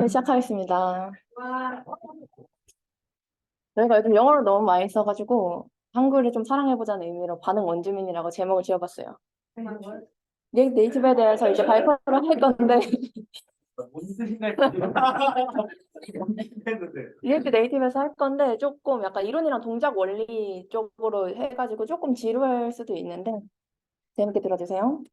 시작하겠습니다. 저희가 요즘 영어를 너무 많이 써가지고 한글을 좀 사랑해보자는 의미로 반응 원주민이라고 제목을 지어봤어요. 리액트 네이티브에 대해서 이제 발표를 할 건데 리액트 네이티브에서 할 건데 조금 약간 이론이랑 동작 원리 쪽으로 해가지고 조금 지루할 수도 있는데 재밌게 들어주세요.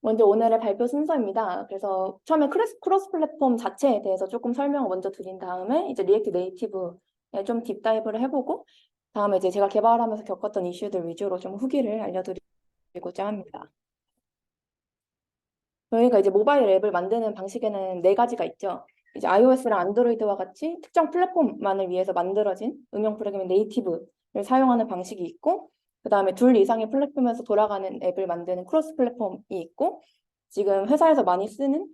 먼저 오늘의 발표 순서입니다. 그래서 처음에 크로스 플랫폼 자체에 대해서 조금 설명을 먼저 드린 다음에 이제 리액트 네이티브에 좀 딥다이브를 해보고 다음에 이제 제가 개발하면서 겪었던 이슈들 위주로 좀 후기를 알려드리고자 합니다. 저희가 이제 모바일 앱을 만드는 방식에는 네 가지가 있죠. 이제 iOS랑 안드로이드와 같이 특정 플랫폼만을 위해서 만들어진 응용 프로그램인 네이티브를 사용하는 방식이 있고, 그 다음에 둘 이상의 플랫폼에서 돌아가는 앱을 만드는 크로스 플랫폼이 있고, 지금 회사에서 많이 쓰는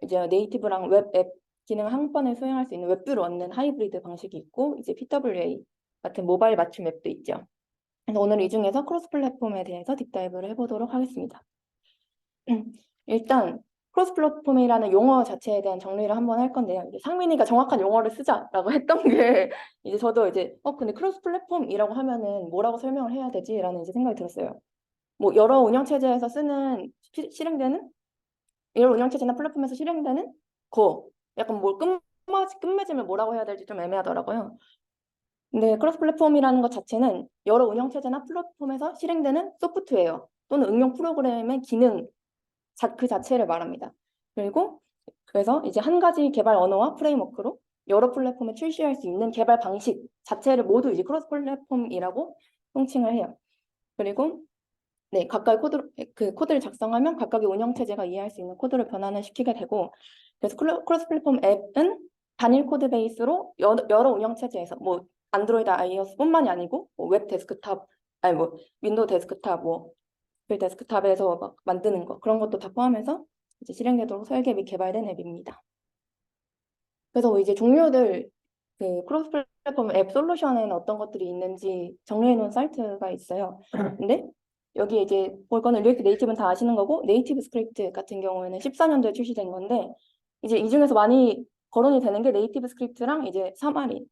이제 네이티브랑 웹 앱 기능 한 번에 수행할 수 있는 웹뷰를 얻는 하이브리드 방식이 있고, 이제 PWA 같은 모바일 맞춤 앱도 있죠. 그래서 오늘 이 중에서 크로스 플랫폼에 대해서 딥다이브를 해보도록 하겠습니다. 일단 크로스 플랫폼이라는 용어 자체에 대한 정리를 한번 할 건데요. 이제 상민이가 정확한 용어를 쓰자라고 했던 게 이제 저도 이제 근데 크로스 플랫폼이라고 하면은 뭐라고 설명을 해야 되지라는 이제 생각이 들었어요. 뭐 여러 운영 체제에서 쓰는 실행되는 여러 운영 체제나 플랫폼에서 실행되는 거 약간 뭘 끝맺음을 뭐라고 해야 될지 좀 애매하더라고요. 근데 크로스 플랫폼이라는 것 자체는 여러 운영 체제나 플랫폼에서 실행되는 소프트웨어 또는 응용 프로그램의 기능 그 자체를 말합니다. 그리고 그래서 이제 한 가지 개발 언어와 프레임워크로 여러 플랫폼에 출시할 수 있는 개발 방식 자체를 모두 이제 크로스 플랫폼이라고 통칭을 해요. 그리고 네, 각각의 코드를 작성하면 각각의 운영 체제가 이해할 수 있는 코드를 변환을 시키게 되고, 그래서 크로스 플랫폼 앱은 단일 코드 베이스로 여러 운영 체제에서 뭐 안드로이드, iOS뿐만이 아니고 웹 데스크탑, 아니 뭐 윈도우 데스크탑, 뭐 데스크탑에서 막 만드는 거 그런 것도 다 포함해서 이제 실행되도록 설계 및 개발된 앱입니다. 그래서 이제 종류들 그 크로스 플랫폼 앱 솔루션에는 어떤 것들이 있는지 정리해 놓은 사이트가 있어요. 근데 여기 이제 볼 거는 리액트 네이티브는 다 아시는 거고 네이티브 스크립트 같은 경우에는 14년도에 출시된 건데 이제 이 중에서 많이 거론이 되는 게 네이티브 스크립트랑 이제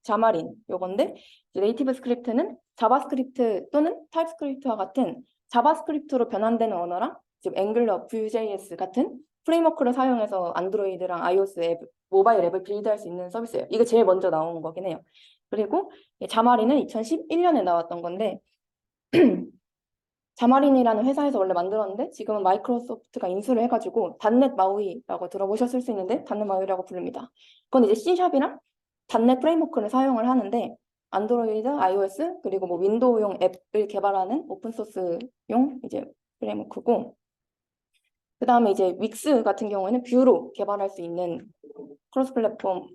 자마린 요건데 이제 네이티브 스크립트는 자바스크립트 또는 타입스크립트와 같은 자바스크립트로 변환되는 언어랑 지금 앵글러, Vue.js 같은 프레임워크를 사용해서 안드로이드랑 iOS 앱, 모바일 앱을 빌드할 수 있는 서비스예요. 이게 제일 먼저 나온 거긴 해요. 그리고 자마린은 2011년에 나왔던 건데 자마린이라는 회사에서 원래 만들었는데 지금은 마이크로소프트가 인수를 해가지고 닷넷 마우이라고 들어보셨을 수 있는데 닷넷 마우이라고 부릅니다. 그건 이제 C샵이랑 닷넷 프레임워크를 사용을 하는데 안드로이드, iOS 그리고 뭐 윈도우용 앱을 개발하는 오픈소스용 이제 프레임워크고 그 다음에 이제 윅스 같은 경우에는 뷰로 개발할 수 있는 크로스 플랫폼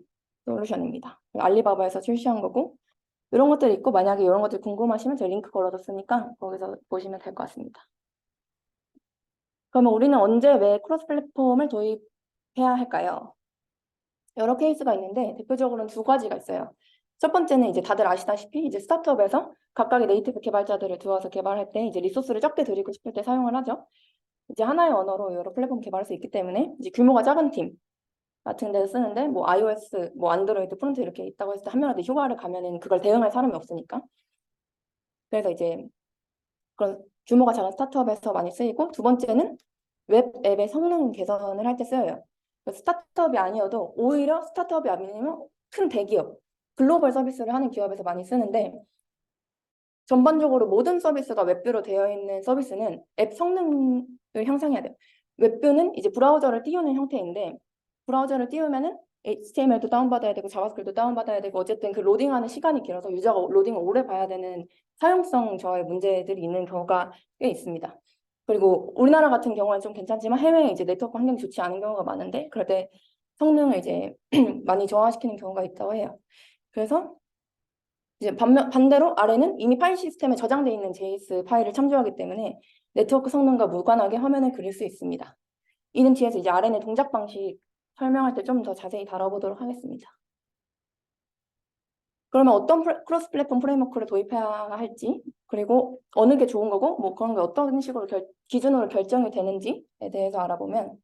솔루션입니다. 알리바바에서 출시한 거고 이런 것들이 있고 만약에 이런 것들 궁금하시면 제가 링크 걸어뒀으니까 거기서 보시면 될 것 같습니다. 그러면 우리는 언제 왜 크로스 플랫폼을 도입해야 할까요? 여러 케이스가 있는데 대표적으로는 두 가지가 있어요. 첫 번째는 이제 다들 아시다시피 이제 스타트업에서 각각의 네이티브 개발자들을 두어서 개발할 때 이제 리소스를 적게 들이고 싶을 때 사용을 하죠. 이제 하나의 언어로 여러 플랫폼 개발할 수 있기 때문에 이제 규모가 작은 팀 같은 데서 쓰는데 뭐 iOS, 뭐 안드로이드, 프론트 이렇게 있다고 했을 때 한 명한테 휴가를 가면은 그걸 대응할 사람이 없으니까. 그래서 이제 그런 규모가 작은 스타트업에서 많이 쓰이고 두 번째는 웹 앱의 성능 개선을 할 때 쓰여요. 스타트업이 아니어도 오히려 스타트업이 아니면 큰 대기업, 글로벌 서비스를 하는 기업에서 많이 쓰는데 전반적으로 모든 서비스가 웹뷰로 되어 있는 서비스는 앱 성능을 향상해야 돼요. 웹뷰는 이제 브라우저를 띄우는 형태인데 브라우저를 띄우면은 HTML도 다운받아야 되고 자바스크립트도 다운받아야 되고 어쨌든 그 로딩하는 시간이 길어서 유저가 로딩을 오래 봐야 되는 사용성 저하의 문제들이 있는 경우가 꽤 있습니다. 그리고 우리나라 같은 경우는 좀 괜찮지만 해외에 이제 네트워크 환경이 좋지 않은 경우가 많은데 그럴 때 성능을 이제 많이 저하시키는 경우가 있다고 해요. 그래서 이제 반대로 아래는 이미 파일 시스템에 저장되어 있는 JS 파일을 참조하기 때문에 네트워크 성능과 무관하게 화면을 그릴 수 있습니다. 이는 뒤에서 이제 아래는 동작 방식 설명할 때 좀 더 자세히 다뤄보도록 하겠습니다. 그러면 어떤 크로스 플랫폼 프레임워크를 도입해야 할지, 그리고 어느 게 좋은 거고, 뭐 그런 게 어떤 식으로 기준으로 결정이 되는지에 대해서 알아보면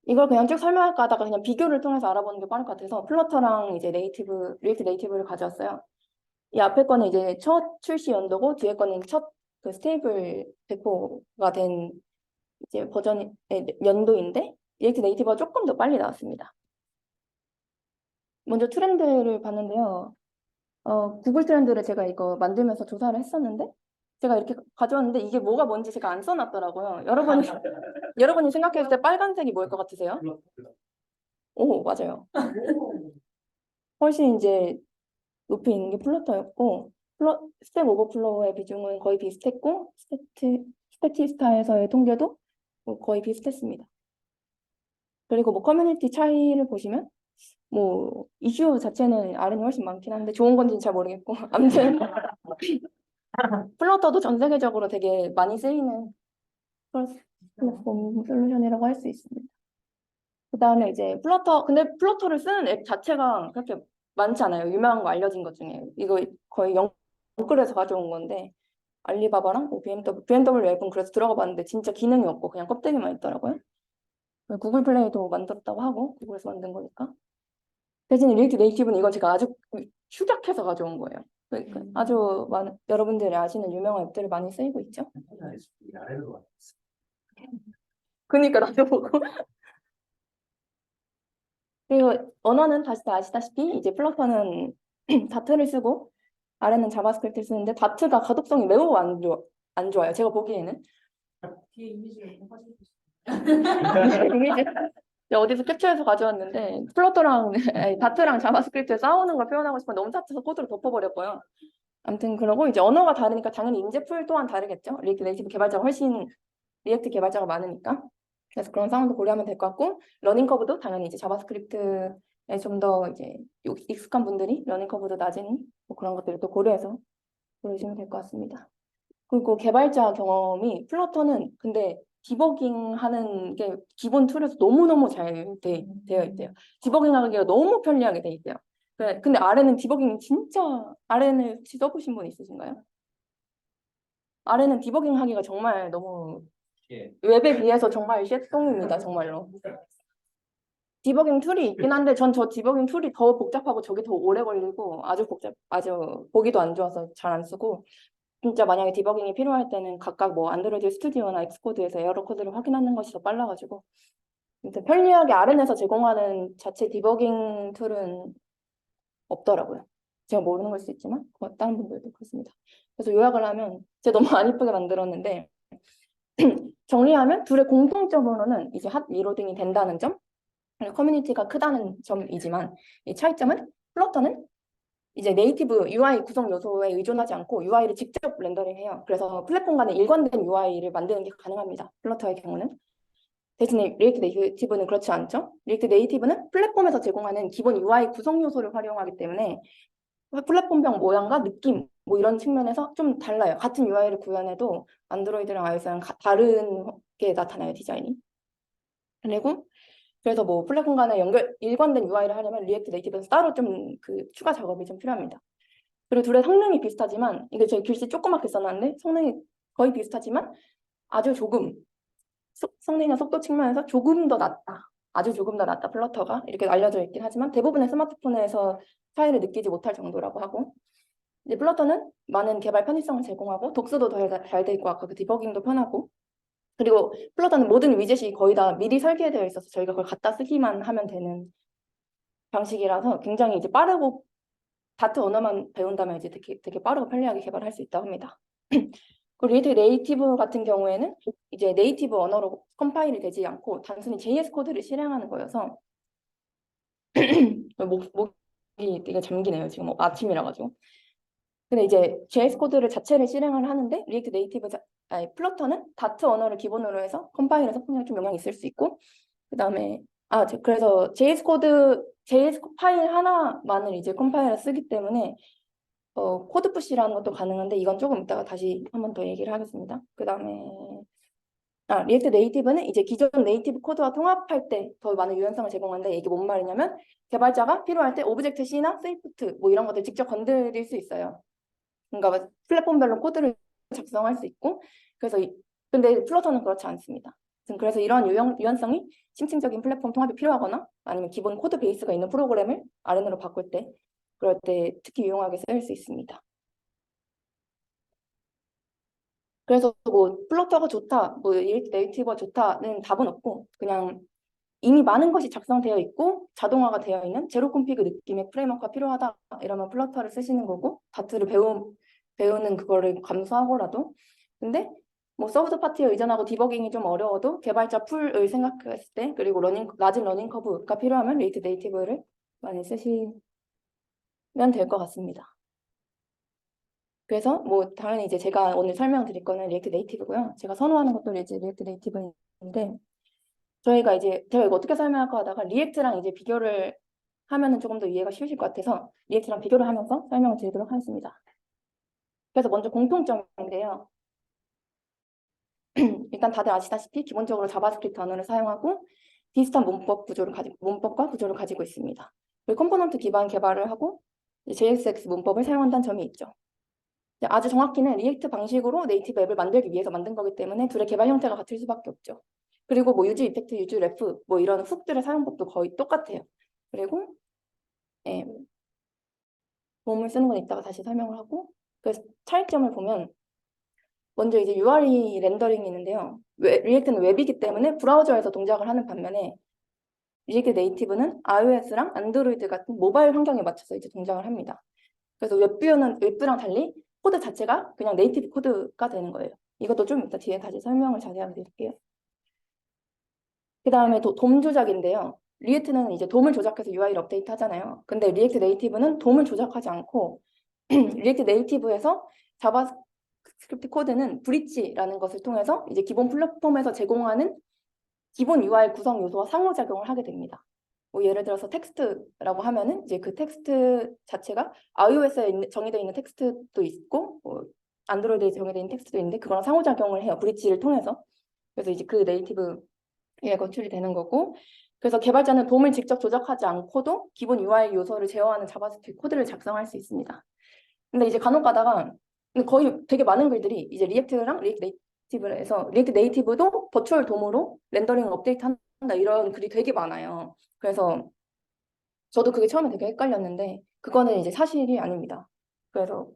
이걸 그냥 쭉 설명할까 하다가 그냥 비교를 통해서 알아보는 게 빠를 것 같아서 플러터랑 이제 리액트 네이티브를 가져왔어요. 이 앞에 거는 이제 첫 출시 연도고 뒤에 거는 첫 그 스테이블 배포가 된 이제 버전 연도인데 리액트 네이티브가 조금 더 빨리 나왔습니다. 먼저 트렌드를 봤는데요. 구글 트렌드를 제가 이거 만들면서 조사를 했었는데 제가 이렇게 가져왔는데 이게 뭐가 뭔지 제가 안 써놨더라고요. 여러분이 생각했을 때 빨간색이 뭐일 것 같으세요? 오, 맞아요. 훨씬 이제 높이 있는 게 플러터였고 스택 오버플로우의 비중은 거의 비슷했고 스태티스타에서의 통계도 뭐 거의 비슷했습니다. 그리고 뭐 커뮤니티 차이를 보시면 뭐 이슈 자체는 R이 훨씬 많긴 한데 좋은 건지는 잘 모르겠고 아무튼 플러터도 전 세계적으로 되게 많이 쓰이는 플랫폼 솔루션이라고 할 수 있습니다. 그 다음에 이제 근데 플러터를 쓰는 앱 자체가 그렇게 많지 않아요. 유명한 거 알려진 것 중에. 이거 거의 영글에서 가져온 건데, 알리바바랑 뭐 BMW 앱은 그래서 들어가 봤는데 진짜 기능이 없고 그냥 껍데기만 있더라고요. 구글 플레이도 만들었다고 하고, 구글에서 만든 거니까. 대신에 리액트 네이티브는 이건 제가 아주 축약해서 가져온 거예요. 그러니까 아주 여러분들이 아시는 유명한 앱들을 많이 쓰이고 있죠. 그니까 나도 보고. 그리고 언어는 다시 다 아시다시피 이제 플러터는 다트를 쓰고 아래는 자바스크립트를 쓰는데 다트가 가독성이 매우 안 좋아요. 제가 보기에는. 뒤에 이미지를 좀 가지고 이미지 어디서 캡처해서 가져왔는데 플러터랑 아니, 다트랑 자바스크립트에 싸우는 걸 표현하고 싶어 너무 다트서 코드를 덮어버렸고요. 아무튼 그러고 이제 언어가 다르니까 당연히 인재풀 또한 다르겠죠. 리액트 네이티브 개발자가 훨씬 리액트 개발자가 많으니까. 그래서 그런 상황도 고려하면 될 것 같고 러닝 커브도 당연히 이제 자바스크립트에 좀 더 이제 익숙한 분들이 러닝 커브도 낮은 뭐 그런 것들을 또 고려해서 고르시면 될 것 같습니다. 그리고 개발자 경험이 플러터는 근데 디버깅 하는 게 기본 툴에서 너무너무 잘 되어 있대요. 디버깅 하기가 너무 편리하게 돼 있대요. 근데 아래는 디버깅 진짜 아래는 혹시 써보신 분 있으신가요? 아래는 디버깅 하기가 정말 너무 웹에 비해서 정말 쉣송입니다. 정말로. 디버깅 툴이 있긴 한데 전 저 디버깅 툴이 더 복잡하고 저게 더 오래 걸리고 아주 보기도 안 좋아서 잘 안 쓰고 진짜 만약에 디버깅이 필요할 때는 각각 뭐 안드로이드 스튜디오나 엑스코드에서 에러 코드를 확인하는 것이 더 빨라가지고 근데 편리하게 R에서 제공하는 자체 디버깅 툴은 없더라고요. 제가 모르는 걸 수 있지만 다른 분들도 그렇습니다. 그래서 요약을 하면 제가 너무 안 이쁘게 만들었는데 정리하면 둘의 공통점으로는 이제 핫 리로딩이 된다는 점 커뮤니티가 크다는 점이지만 이 차이점은 플러터는 이제 네이티브 UI 구성 요소에 의존하지 않고 UI를 직접 렌더링해요. 그래서 플랫폼 간에 일관된 UI를 만드는 게 가능합니다. 플러터의 경우는. 대신에 리액트 네이티브는 그렇지 않죠. 리액트 네이티브는 플랫폼에서 제공하는 기본 UI 구성 요소를 활용하기 때문에 플랫폼명 모양과 느낌 뭐 이런 측면에서 좀 달라요. 같은 UI를 구현해도 안드로이드랑 iOS랑 다른 게 나타나요, 디자인이. 그리고 그래서 뭐 플랫폼 간에 일관된 UI를 하려면 리액트 네이티브에서 따로 좀 그 추가 작업이 좀 필요합니다. 그리고 둘의 성능이 비슷하지만 이게 제 글씨 조그맣게 써놨는데 성능이 거의 비슷하지만 아주 조금 성능이나 속도 측면에서 조금 더 낫다. 아주 조금 더 낫다. 플러터가 이렇게 알려져 있긴 하지만 대부분의 스마트폰에서 차이를 느끼지 못할 정도라고 하고 이제 플러터는 많은 개발 편의성을 제공하고 독서도 잘 돼 있고 아까 그 디버깅도 편하고 그리고 플러터는 모든 위젯이 거의 다 미리 설계되어 있어서 저희가 그걸 갖다 쓰기만 하면 되는 방식이라서 굉장히 이제 빠르고 다트 언어만 배운다면 이제 되게 빠르고 편리하게 개발할 수 있다고 합니다. 그리고 리액트 네이티브 같은 경우에는 이제 네이티브 언어로 컴파일이 되지 않고 단순히 JS 코드를 실행하는 거여서 목이 되게 잠기네요. 지금 아침이라 가지고. 근데 이제 JS 코드를 자체를 실행을 하는데 리액트 네이티브 아니 플러터는 다트 언어를 기본으로 해서 컴파일에서 분명히 좀 영향이 있을 수 있고 그다음에 그래서 JS 파일 하나만을 이제 컴파일에 쓰기 때문에 코드 푸시라는 것도 가능한데 이건 조금 이따가 다시 한 번 더 얘기를 하겠습니다. 그다음에 리액트 네이티브는 이제 기존 네이티브 코드와 통합할 때 더 많은 유연성을 제공하는데 이게 뭔 말이냐면 개발자가 필요할 때 오브젝트 C나 스위프트 뭐 이런 것들 직접 건드릴 수 있어요. 그러니까 플랫폼별로 코드를 작성할 수 있고 그래서 근데 플러터는 그렇지 않습니다. 그래서 이런 유연성이 심층적인 플랫폼 통합이 필요하거나 아니면 기본 코드 베이스가 있는 프로그램을 RN으로 바꿀 때 그럴 때 특히 유용하게 쓰일 수 있습니다. 그래서 뭐 플러터가 좋다, 뭐 리액트 네이티브가 좋다는 답은 없고 그냥 이미 많은 것이 작성되어 있고 자동화가 되어 있는 제로 콤피그 느낌의 프레임워크가 필요하다 이러면 플러터를 쓰시는 거고 다트를 배우는 그거를 감수하고라도 근데 뭐 서비스 파티에 의존하고 디버깅이 좀 어려워도 개발자 풀을 생각했을 때 그리고 낮은 러닝 커브가 필요하면 리액트 네이티브를 많이 쓰시면 될 것 같습니다. 그래서 뭐 당연히 이제 제가 오늘 설명드릴 거는 리액트 네이티브고요. 제가 선호하는 것도 이제 리액트 네이티브인데 제가 이거 어떻게 설명할까 하다가 리액트랑 이제 비교를 하면은 조금 더 이해가 쉬우실 것 같아서 리액트랑 비교를 하면서 설명을 드리도록 하겠습니다. 그래서 먼저 공통점인데요. 일단 다들 아시다시피 기본적으로 자바스크립트 언어를 사용하고 비슷한 문법과 구조를 가지고 있습니다. 그리고 컴포넌트 기반 개발을 하고 JSX 문법을 사용한다는 점이 있죠. 아주 정확히는 리액트 방식으로 네이티브 앱을 만들기 위해서 만든 거기 때문에 둘의 개발 형태가 같을 수밖에 없죠. 그리고 뭐 유즈 이펙트, 유즈 레프 뭐 이런 훅들의 사용법도 거의 똑같아요. 그리고 예, 도움을 쓰는 건 이따가 다시 설명을 하고 그래서 차이점을 보면 먼저 이제 URI 렌더링이 있는데요. 리액트는 웹이기 때문에 브라우저에서 동작을 하는 반면에 리액트 네이티브는 iOS랑 안드로이드 같은 모바일 환경에 맞춰서 이제 동작을 합니다. 그래서 웹뷰랑 달리 코드 자체가 그냥 네이티브 코드가 되는 거예요. 이것도 좀 이따 뒤에 다시 설명을 자세하게 드릴게요. 그 다음에 돔 조작인데요. 리액트는 이제 돔을 조작해서 UI를 업데이트 하잖아요. 근데 리액트 네이티브는 돔을 조작하지 않고 리액트 네이티브에서 자바스크립트 코드는 브릿지라는 것을 통해서 이제 기본 플랫폼에서 제공하는 기본 UI 구성 요소와 상호작용을 하게 됩니다. 뭐 예를 들어서 텍스트라고 하면은 이제 그 텍스트 자체가 iOS에 정의되어 있는 텍스트도 있고 뭐 안드로이드에 정의되어 있는 텍스트도 있는데 그거랑 상호작용을 해요. 브릿지를 통해서. 그래서 이제 그 네이티브에 건출이 되는 거고 그래서 개발자는 돔을 직접 조작하지 않고도 기본 UI 요소를 제어하는 자바스크립트 코드를 작성할 수 있습니다. 근데 이제 간혹 가다가 근데 거의 되게 많은 글들이 이제 리액트랑 리액트 네이티브에서 리액트 네이티브도 버추얼 돔으로 렌더링 업데이트 한다 이런 글이 되게 많아요. 그래서 저도 그게 처음에 되게 헷갈렸는데 그거는 이제 사실이 아닙니다. 그래서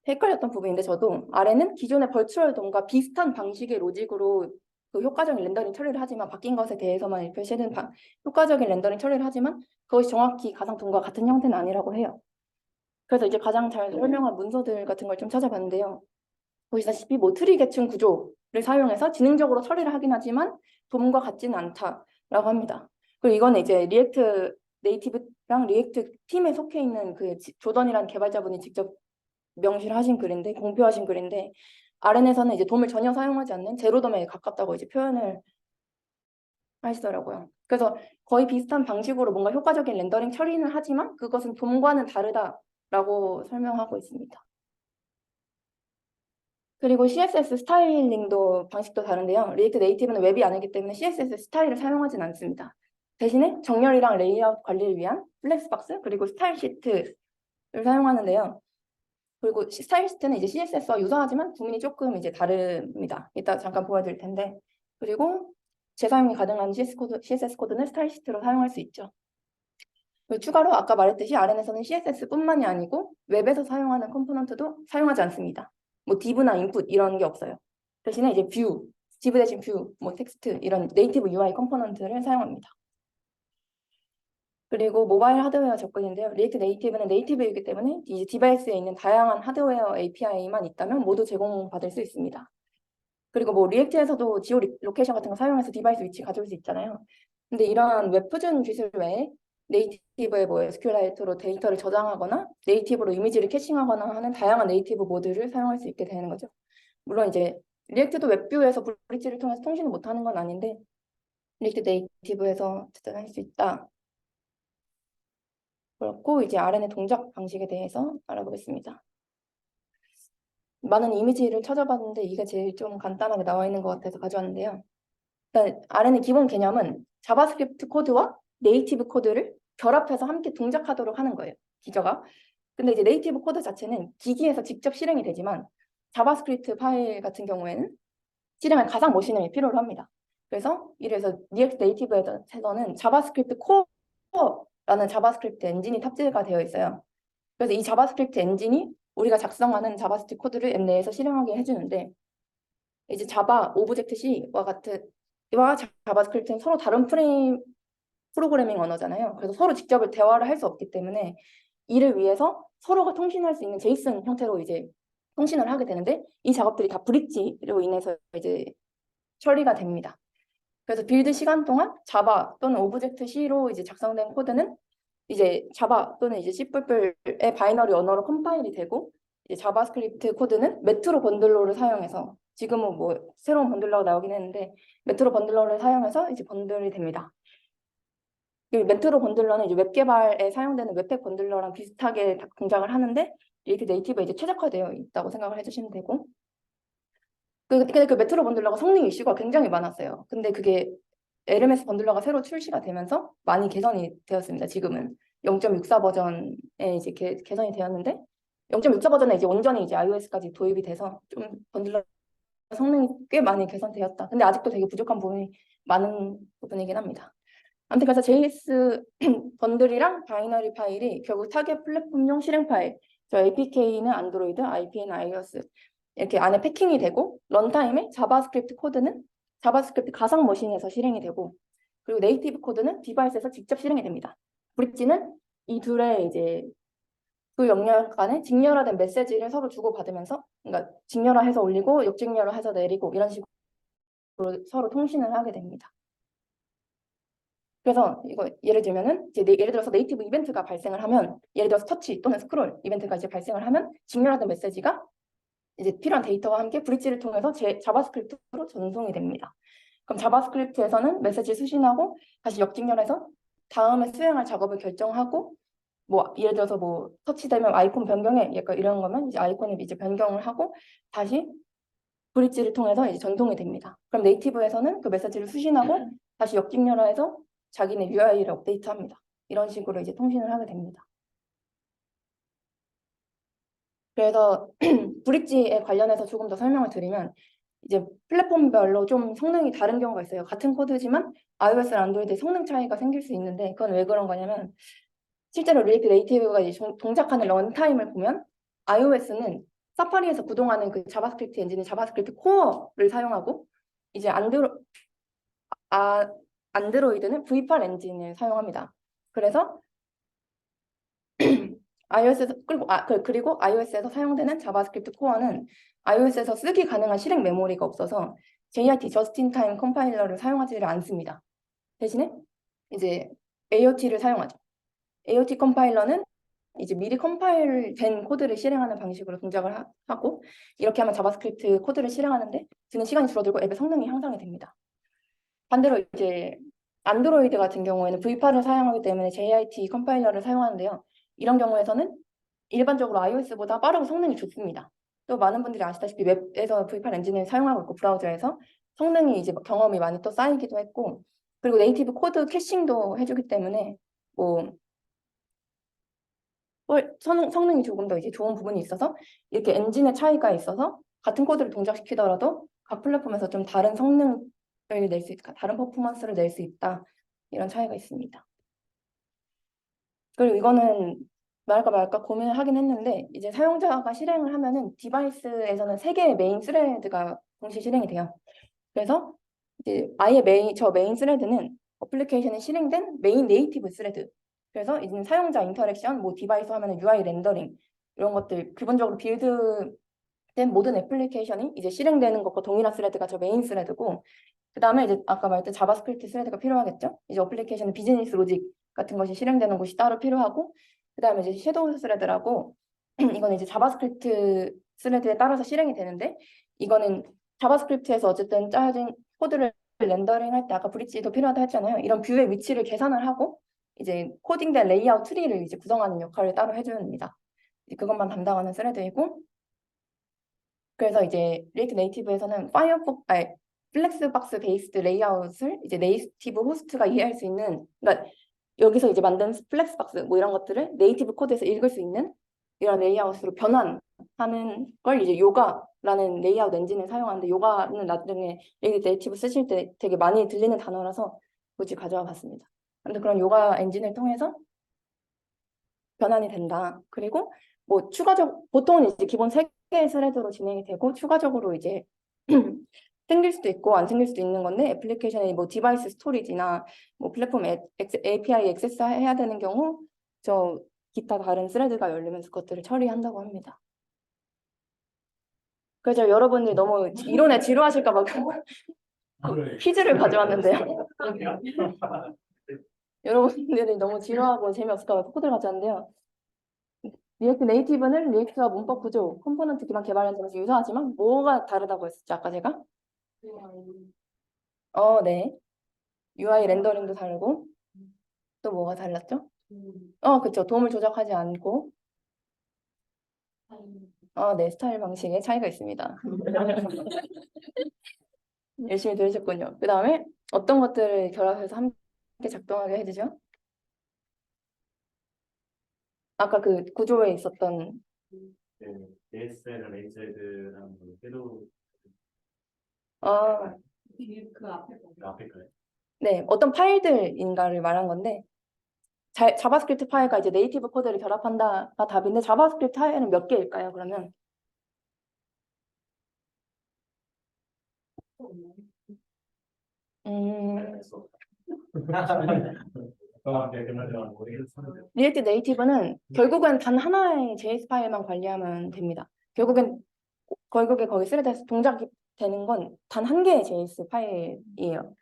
헷갈렸던 부분인데 저도 아래는 기존의 버추얼 돔과 비슷한 방식의 로직으로 그 효과적인 렌더링 처리를 하지만 바뀐 것에 대해서만 표시해둔 효과적인 렌더링 처리를 하지만 그것이 정확히 가상 돔과 같은 형태는 아니라고 해요. 그래서 이제 가장 잘 설명한 문서들 같은 걸 좀 찾아봤는데요. 보시다시피 뭐 트리 계층 구조를 사용해서 지능적으로 처리를 하긴 하지만 돔과 같지는 않다라고 합니다. 그리고 이거는 이제 리액트 네이티브랑 리액트 팀에 속해 있는 그 조던이라는 개발자분이 직접 명시를 하신 글인데 공표하신 글인데 RN에서는 이제 돔을 전혀 사용하지 않는 제로돔에 가깝다고 이제 표현을 하시더라고요. 그래서 거의 비슷한 방식으로 뭔가 효과적인 렌더링 처리는 하지만 그것은 돔과는 다르다라고 설명하고 있습니다. 그리고 CSS 스타일링도 방식도 다른데요. 리액트 네이티브는 웹이 아니기 때문에 CSS 스타일을 사용하진 않습니다. 대신에 정렬이랑 레이아웃 관리를 위한 플렉스박스 그리고 스타일 시트를 사용하는데요. 그리고 스타일 시트는 이제 CSS와 유사하지만 구문이 조금 이제 다릅니다. 이따 잠깐 보여드릴 텐데. 그리고 재사용이 가능한 CSS 코드는 스타일 시트로 사용할 수 있죠. 그리고 추가로 아까 말했듯이 RN에서는 CSS뿐만이 아니고 웹에서 사용하는 컴포넌트도 사용하지 않습니다. 뭐 div나 input 이런 게 없어요. 대신에 이제 div 대신 view, 뭐 텍스트 이런 네이티브 UI 컴포넌트를 사용합니다. 그리고 모바일 하드웨어 접근인데요. 리액트 네이티브는 네이티브이기 때문에 이제 디바이스에 있는 다양한 하드웨어 API만 있다면 모두 제공받을 수 있습니다. 그리고 뭐 리액트에서도 지오 로케이션 같은 거 사용해서 디바이스 위치 가져올 수 있잖아요. 근데 이러한 웹프준 기술 외에 네이티브의 뭐 SQLite로 데이터를 저장하거나 네이티브로 이미지를 캐싱하거나 하는 다양한 네이티브 모드를 사용할 수 있게 되는 거죠. 물론 이제 리액트도 웹뷰에서 브릿지를 통해서 통신을 못하는 건 아닌데 리액트 네이티브에서 접근할 수 있다. 그렇고 이제 RN의 동작 방식에 대해서 알아보겠습니다. 많은 이미지를 찾아봤는데 이게 제일 좀 간단하게 나와 있는 것 같아서 가져왔는데요. 일단 RN의 기본 개념은 자바스크립트 코드와 네이티브 코드를 결합해서 함께 동작하도록 하는 거예요. 기저가. 근데 이제 네이티브 코드 자체는 기기에서 직접 실행이 되지만 자바스크립트 파일 같은 경우에는 실행할 가상 머신을 필요로 합니다. 그래서 이래서 리액트 네이티브에서는 자바스크립트 코어라는 자바스크립트 엔진이 탑재가 되어 있어요. 그래서 이 자바스크립트 엔진이 우리가 작성하는 자바스크립트 코드를 앱 내에서 실행하게 해주는데, 이제 자바, 오브젝트 C와 같은 와 자바스크립트는 서로 다른 프로그래밍 언어잖아요. 그래서 서로 직접 대화를 할 수 없기 때문에 이를 위해서 서로가 통신할 수 있는 제이슨 형태로 이제 통신을 하게 되는데, 이 작업들이 다 브릿지로 인해서 이제 처리가 됩니다. 그래서 빌드 시간 동안 자바 또는 오브젝트 C로 이제 작성된 코드는 이제 자바 또는 이제 C++의 바이너리 언어로 컴파일이 되고, 이제 자바스크립트 코드는 메트로 번들러를 사용해서, 지금은 뭐 새로운 번들러가 나오긴 했는데 메트로 번들러를 사용해서 이제 번들이 됩니다. 이 메트로 번들러는 이제 웹 개발에 사용되는 웹팩 번들러랑 비슷하게 동작을 하는데, 이렇게 네이티브에 이제 최적화되어 있다고 생각을 해주시면 되고, 근데 그 메트로 번들러가 성능 이슈가 굉장히 많았어요. 근데 그게 LMS 번들러가 새로 출시가 되면서 많이 개선이 되었습니다. 지금은 0.64 버전에 이제 개선이 되었는데, 0.64 버전에 이제 온전히 이제 iOS까지 도입이 돼서 좀 번들러 성능이 꽤 많이 개선되었다. 근데 아직도 되게 부족한 부분이 많은 부분이긴 합니다. 아무튼 그래서 JS 번들이랑 바이너리 파일이 결국 타겟 플랫폼용 실행 파일, 저 APK는 안드로이드, IP는 iOS 이렇게 안에 패킹이 되고, 런타임에 자바스크립트 코드는 자바스크립트 가상 머신에서 실행이 되고, 그리고 네이티브 코드는 디바이스에서 직접 실행이 됩니다. 브릿지는 이 둘의 이제 그 역량 간에 직렬화된 메시지를 서로 주고받으면서, 그러니까 직렬화해서 올리고 역직렬화해서 내리고 이런 식으로 서로 통신을 하게 됩니다. 그래서 이거 예를 들면은 이제 예를 들어서 네이티브 이벤트가 발생을 하면, 예를 들어서 터치 또는 스크롤 이벤트가 이제 발생을 하면 직렬화된 메시지가 이제 필요한 데이터와 함께 브릿지를 통해서 자바스크립트로 전송이 됩니다. 그럼 자바스크립트에서는 메시지 수신하고 다시 역직렬해서 다음에 수행할 작업을 결정하고, 뭐 예를 들어서 뭐 터치되면 아이콘 변경해 약간 이런 거면 이제 아이콘을 이제 변경을 하고 다시 브릿지를 통해서 이제 전송이 됩니다. 그럼 네이티브에서는 그 메시지를 수신하고 다시 역직렬화해서 자기네 UI를 업데이트합니다. 이런 식으로 이제 통신을 하게 됩니다. 그래서 브릿지에 관련해서 조금 더 설명을 드리면, 이제 플랫폼별로 좀 성능이 다른 경우가 있어요. 같은 코드지만 iOS랑 안드로이드에 성능 차이가 생길 수 있는데, 그건 왜 그런 거냐면, 실제로 리액트 네이티브가 이제 동작하는 런타임을 보면 iOS는 사파리에서 구동하는 그 자바스크립트 엔진은 자바스크립트 코어를 사용하고, 이제 안드로이드는 V8 엔진을 사용합니다. 그래서 iOS에서 그리고 iOS에서 사용되는 자바스크립트 코어는 iOS에서 쓰기 가능한 실행 메모리가 없어서 JIT (Just-in-Time) 컴파일러를 사용하지를 않습니다. 대신에 이제 AOT를 사용하죠. AOT 컴파일러는 이제 미리 컴파일된 코드를 실행하는 방식으로 동작을 하고, 이렇게 하면 자바스크립트 코드를 실행하는데 드는 시간이 줄어들고 앱의 성능이 향상이 됩니다. 반대로 이제 안드로이드 같은 경우에는 V8을 사용하기 때문에 JIT 컴파일러를 사용하는데요. 이런 경우에서는 일반적으로 iOS보다 빠르고 성능이 좋습니다. 또 많은 분들이 아시다시피 웹에서 V8 엔진을 사용하고 있고, 브라우저에서 성능이 이제 경험이 많이 또 쌓이기도 했고, 그리고 네이티브 코드 캐싱도 해주기 때문에 뭐 성능이 조금 더 이제 좋은 부분이 있어서, 이렇게 엔진의 차이가 있어서 같은 코드를 동작시키더라도 각 플랫폼에서 좀 다른 성능을 낼 수 있다, 다른 퍼포먼스를 낼 수 있다, 이런 차이가 있습니다. 그리고 이거는 말할까 말까 고민을 하긴 했는데, 이제 사용자가 실행을 하면은 디바이스에서는 3개의 메인 스레드가 동시 실행이 돼요. 그래서 이제 아예 저 메인 스레드는 어플리케이션이 실행된 메인 네이티브 스레드. 그래서 이제 사용자 인터랙션, 뭐 디바이스 화면의 UI 렌더링 이런 것들, 기본적으로 빌드된 모든 애플리케이션이 이제 실행되는 것과 동일한 스레드가 저 메인 스레드고, 그 다음에 이제 아까 말했던 자바스크립트 스레드가 필요하겠죠. 이제 어플리케이션의 비즈니스 로직 같은 것이 실행되는 곳이 따로 필요하고, 그 다음에 이제 섀도우 스레드라고 이거는 이제 자바스크립트 스레드에 따라서 실행이 되는데, 이거는 자바스크립트에서 어쨌든 짜여진 코드를 렌더링 할 때 아까 브릿지도 필요하다 했잖아요. 이런 뷰의 위치를 계산을 하고 이제 코딩된 레이아웃 트리를 이제 구성하는 역할을 따로 해줍니다. 그것만 담당하는 스레드이고, 그래서 이제 리액트 네이티브에서는 플렉스박스 베이스드 레이아웃을 이제 네이티브 호스트가 이해할 수 있는, 그러니까 여기서 이제 만든 플렉스박스 뭐 이런 것들을 네이티브 코드에서 읽을 수 있는 이런 레이아웃으로 변환하는 걸 이제 요가 라는 레이아웃 엔진을 사용하는데 요가는 나중에 리액트 네이티브 쓰실 때 되게 많이 들리는 단어라서 굳이 가져와 봤습니다. 근데 그런 요가 엔진을 통해서 변환이 된다. 그리고 뭐 보통은 이제 기본 3개의 스레드로 진행이 되고 추가적으로 이제 생길 수도 있고 안 생길 수도 있는 건데 애플리케이션의 뭐 디바이스 스토리지나 뭐 플랫폼 API 액세스 해야 되는 경우 저 기타 다른 스레드가 열리면서 그것들을 처리한다고 합니다. 그래서 여러분들이 너무 이론에 지루하실까 봐 퀴즈를 가져왔는데요. 여러분들이 너무 지루하고 재미없을까 봐 코드를 가져왔는데요. 리액트 네이티브는 리액트와 문법 구조, 컴포넌트 기반 개발 현장에서 유사하지만 뭐가 다르다고 했었죠, 아까 제가? 네. UI 렌더링도 다르고 또 뭐가 달랐죠? 그쵸. 도움을 조작하지 않고 네. 스타일 방식의 차이가 있습니다. 열심히 들으셨군요. 그 다음에 어떤 것들을 결합해서 함께 작동하게 해주죠? 아까 그 구조에 있었던 ASL이랑 HL이랑 새로 어, 그 앞에 거. 그 앞에 거예요. 네. 어떤 파일들인가를 말한 건데 자바스크립트 파일과 이제 네이티브 코드를 결합한다가 답인데 자바스크립트 파일은 몇 개일까요? 그러면 알겠어. 모르겠었는데. 리액트 네이티브는 결국엔 단 하나의 JS 파일만 관리하면 됩니다. 결국에 거기 스레드에서 동작이 되는 건 단 한 개의 JS 파일이에요.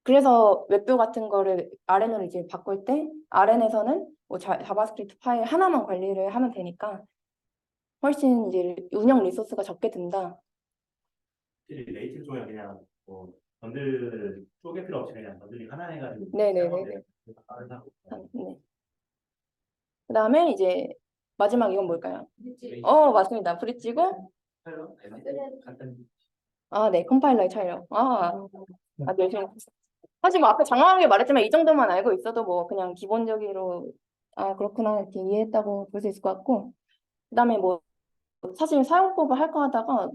그래서 웹뷰 같은 거를 RN으로 이제 바꿀 때 RN에서는 뭐 자바스크립트 파일 하나만 관리를 하면 되니까 훨씬 이제 운영 리소스가 적게 든다. 네이티브 쪽에 그냥 뭐 번들 쪼개 필요 없이 그냥 번들링 하나 해가지고 네네네. 빠르다고. 네. 그 다음에 이제 마지막 이건 뭘까요? 맞습니다. 브릿지고 네. 컴파일러의 차이요. 아주 열심히 했어요. 사실 뭐 앞에 장황하게 말했지만 이 정도만 알고 있어도 뭐 그냥 기본적으로 그렇구나 이렇게 이해했다고 볼 수 있을 것 같고 그다음에 뭐 사실 사용법을 할까 하다가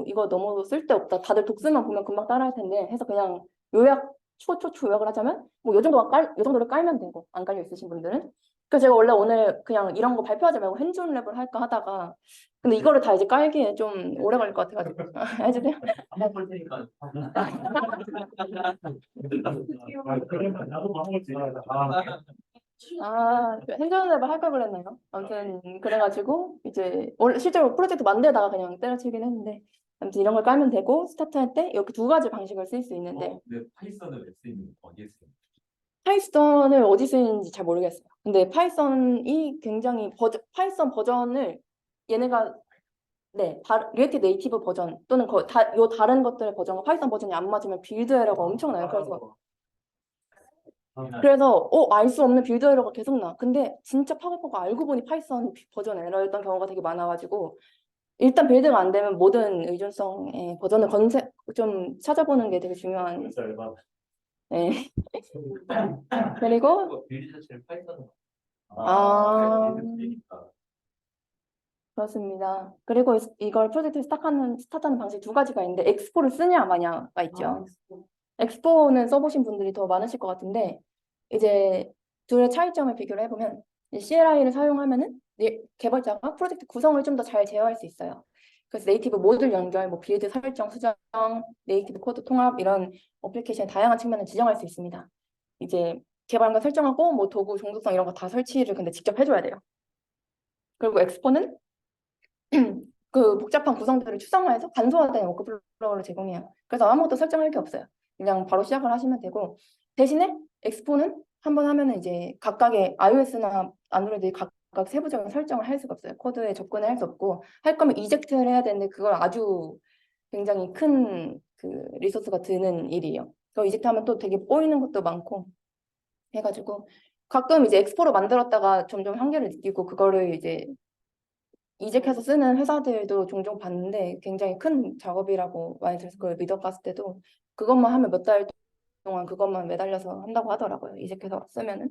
이거 너무 쓸데없다. 다들 독스만 보면 금방 따라할 텐데 해서 그냥 요약 초초초 요약을 하자면 뭐 요 정도로 깔면 되고 안 깔려 있으신 분들은 그래서 제가 원래 오늘 그냥 이런 거 발표하지 말고 핸즈온 랩을 할까 하다가 근데 이거를 다 이제 깔기에 좀 오래 걸릴 것 같아가지고 해주세요. 한번 볼 테니까. 나도 먹을지. 핸즈온 랩을 할까 그랬나요? 아무튼 그래가지고 이제 원래 실제로 프로젝트 만들다가 그냥 때려치긴 했는데 아무튼 이런 걸 깔면 되고 스타트할 때 이렇게 두 가지 방식을 쓸 수 있는데 근데 파이썬을 왜 쓰이는 어디에 쓰는 파이썬을 어디 쓰는지 잘 모르겠어요. 근데 파이썬이 굉장히 파이썬 버전을 얘네가 리액트 네이티브 버전 또는 다른 것들의 버전과 파이썬 버전이 안 맞으면 빌드 에러가 엄청나요. 그래서 알 수 없는 빌드 에러가 계속 나. 근데 진짜 파고파고 알고 보니 파이썬 버전 에러였던 경우가 되게 많아가지고 일단 빌드가 안 되면 모든 의존성의 버전을 좀 찾아보는 게 되게 중요한. 얼마? 네. 그리고 빌드 자체를 파이썬. 그렇습니다. 그리고 이걸 프로젝트 스타트하는 방식 두 가지가 있는데 엑스포를 쓰냐 마냐가 있죠. 엑스포는 써보신 분들이 더 많으실 것 같은데 이제 둘의 차이점을 비교를 해보면 CLI를 사용하면은 개발자가 프로젝트 구성을 좀 더 잘 제어할 수 있어요. 그래서 네이티브 모듈 연결, 뭐 빌드 설정, 수정, 네이티브 코드 통합 이런 어플리케이션의 다양한 측면을 지정할 수 있습니다. 이제 개발자 설정하고 뭐 도구 종속성 이런 거 다 설치를 근데 직접 해줘야 돼요. 그리고 엑스포는 그 복잡한 구성들을 추상화해서 간소화된 워크플로우를 제공해요. 그래서 아무것도 설정할 게 없어요. 그냥 바로 시작을 하시면 되고 대신에 엑스포는 한번 하면은 이제 각각의 iOS나 안드로이드 각각 세부적인 설정을 할 수가 없어요. 코드에 접근을 할 수 없고 할 거면 이젝트를 해야 되는데 그걸 아주 굉장히 큰 그 리소스가 드는 일이에요. 그 이젝트하면 또 되게 꼬이는 것도 많고 해가지고 가끔 이제 엑스포로 만들었다가 점점 한계를 느끼고 그거를 이제 이직해서 쓰는 회사들도 종종 봤는데 굉장히 큰 작업이라고 많이 들어서 그걸 믿어봤을 때도 그것만 하면 몇 달 동안 그것만 매달려서 한다고 하더라고요. 이직해서 쓰면은.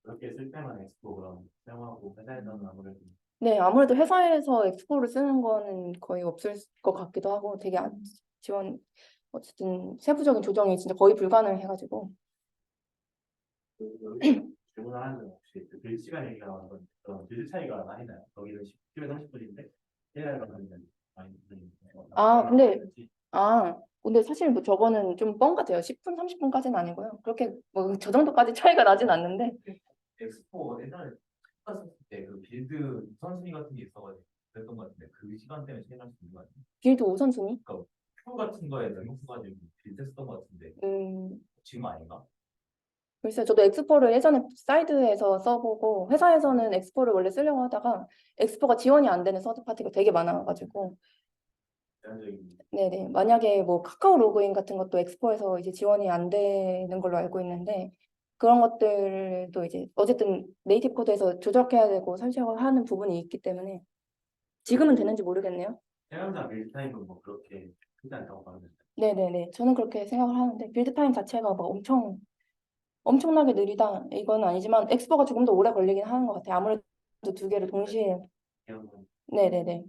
그렇게 쓸 때만 엑스포 그럼 사용하고 회사에서는 아무래도 네, 아무래도 회사에서 엑스포를 쓰는 거는 거의 없을 것 같기도 하고 되게 지원 어쨌든 세부적인 조정이 진짜 거의 불가능해가지고 여기서 질문 하나 는 혹시 그 빌드 시간 얘기가 나오는 건 그런 빌드 차이가 많이 나요. 거기는 10에서 30분인데 AI가 하면 많이 근데 근데 사실 뭐 저거는 좀 뻥 같아요. 10분, 30분까지는 아니고요. 그렇게 뭐 저 정도까지 차이가 나진 않는데 엑스포 옛날에 갔을 때 그 빌드 우선순위 같은 게 있어가지고 그랬던 것 같은데 그 시간 때문에 체인할 수 있는 거 아니에요? 빌드 우선순위? 그러니까 표 같은 거에 명령 써가지고 빌드 했던 것 같은데 음, 지금 아닌가? 글쎄요. 저도 엑스포를 예전에 사이드에서 써보고 회사에서는 엑스포를 원래 쓰려고 하다가 엑스포가 지원이 안 되는 서드 파티가 되게 많아가지고 제한적인 네네. 만약에 뭐 카카오 로그인 같은 것도 엑스포에서 이제 지원이 안 되는 걸로 알고 있는데 그런 것들도 이제 어쨌든 네이티브 코드에서 조작해야 되고 설치하는 부분이 있기 때문에 지금은 되는지 모르겠네요. 해양자 빌드 타임은 뭐 그렇게 크지 않다고 봐요. 네네네. 저는 그렇게 생각을 하는데 빌드 타임 자체가 막 엄청나게 느리다 이건 아니지만 엑스포가 조금 더 오래 걸리긴 하는 것 같아요. 아무래도 두 개를 동시에 그냥 네네네.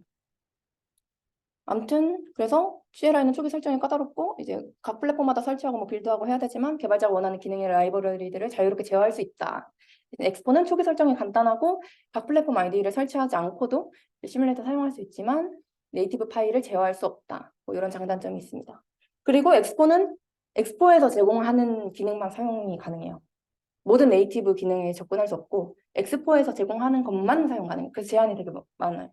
아무튼 그래서 CLI는 초기 설정이 까다롭고 이제 각 플랫폼마다 설치하고 뭐 빌드하고 해야 되지만 개발자가 원하는 기능의 라이브러리들을 자유롭게 제어할 수 있다. 엑스포는 초기 설정이 간단하고 각 플랫폼 아이디를 설치하지 않고도 시뮬레이터 사용할 수 있지만 네이티브 파일을 제어할 수 없다. 뭐 이런 장단점이 있습니다. 그리고 엑스포는 엑스포에서 제공하는 기능만 사용이 가능해요. 모든 네이티브 기능에 접근할 수 없고 엑스포에서 제공하는 것만 사용 가능해요. 그래서 제한이 되게 많아요.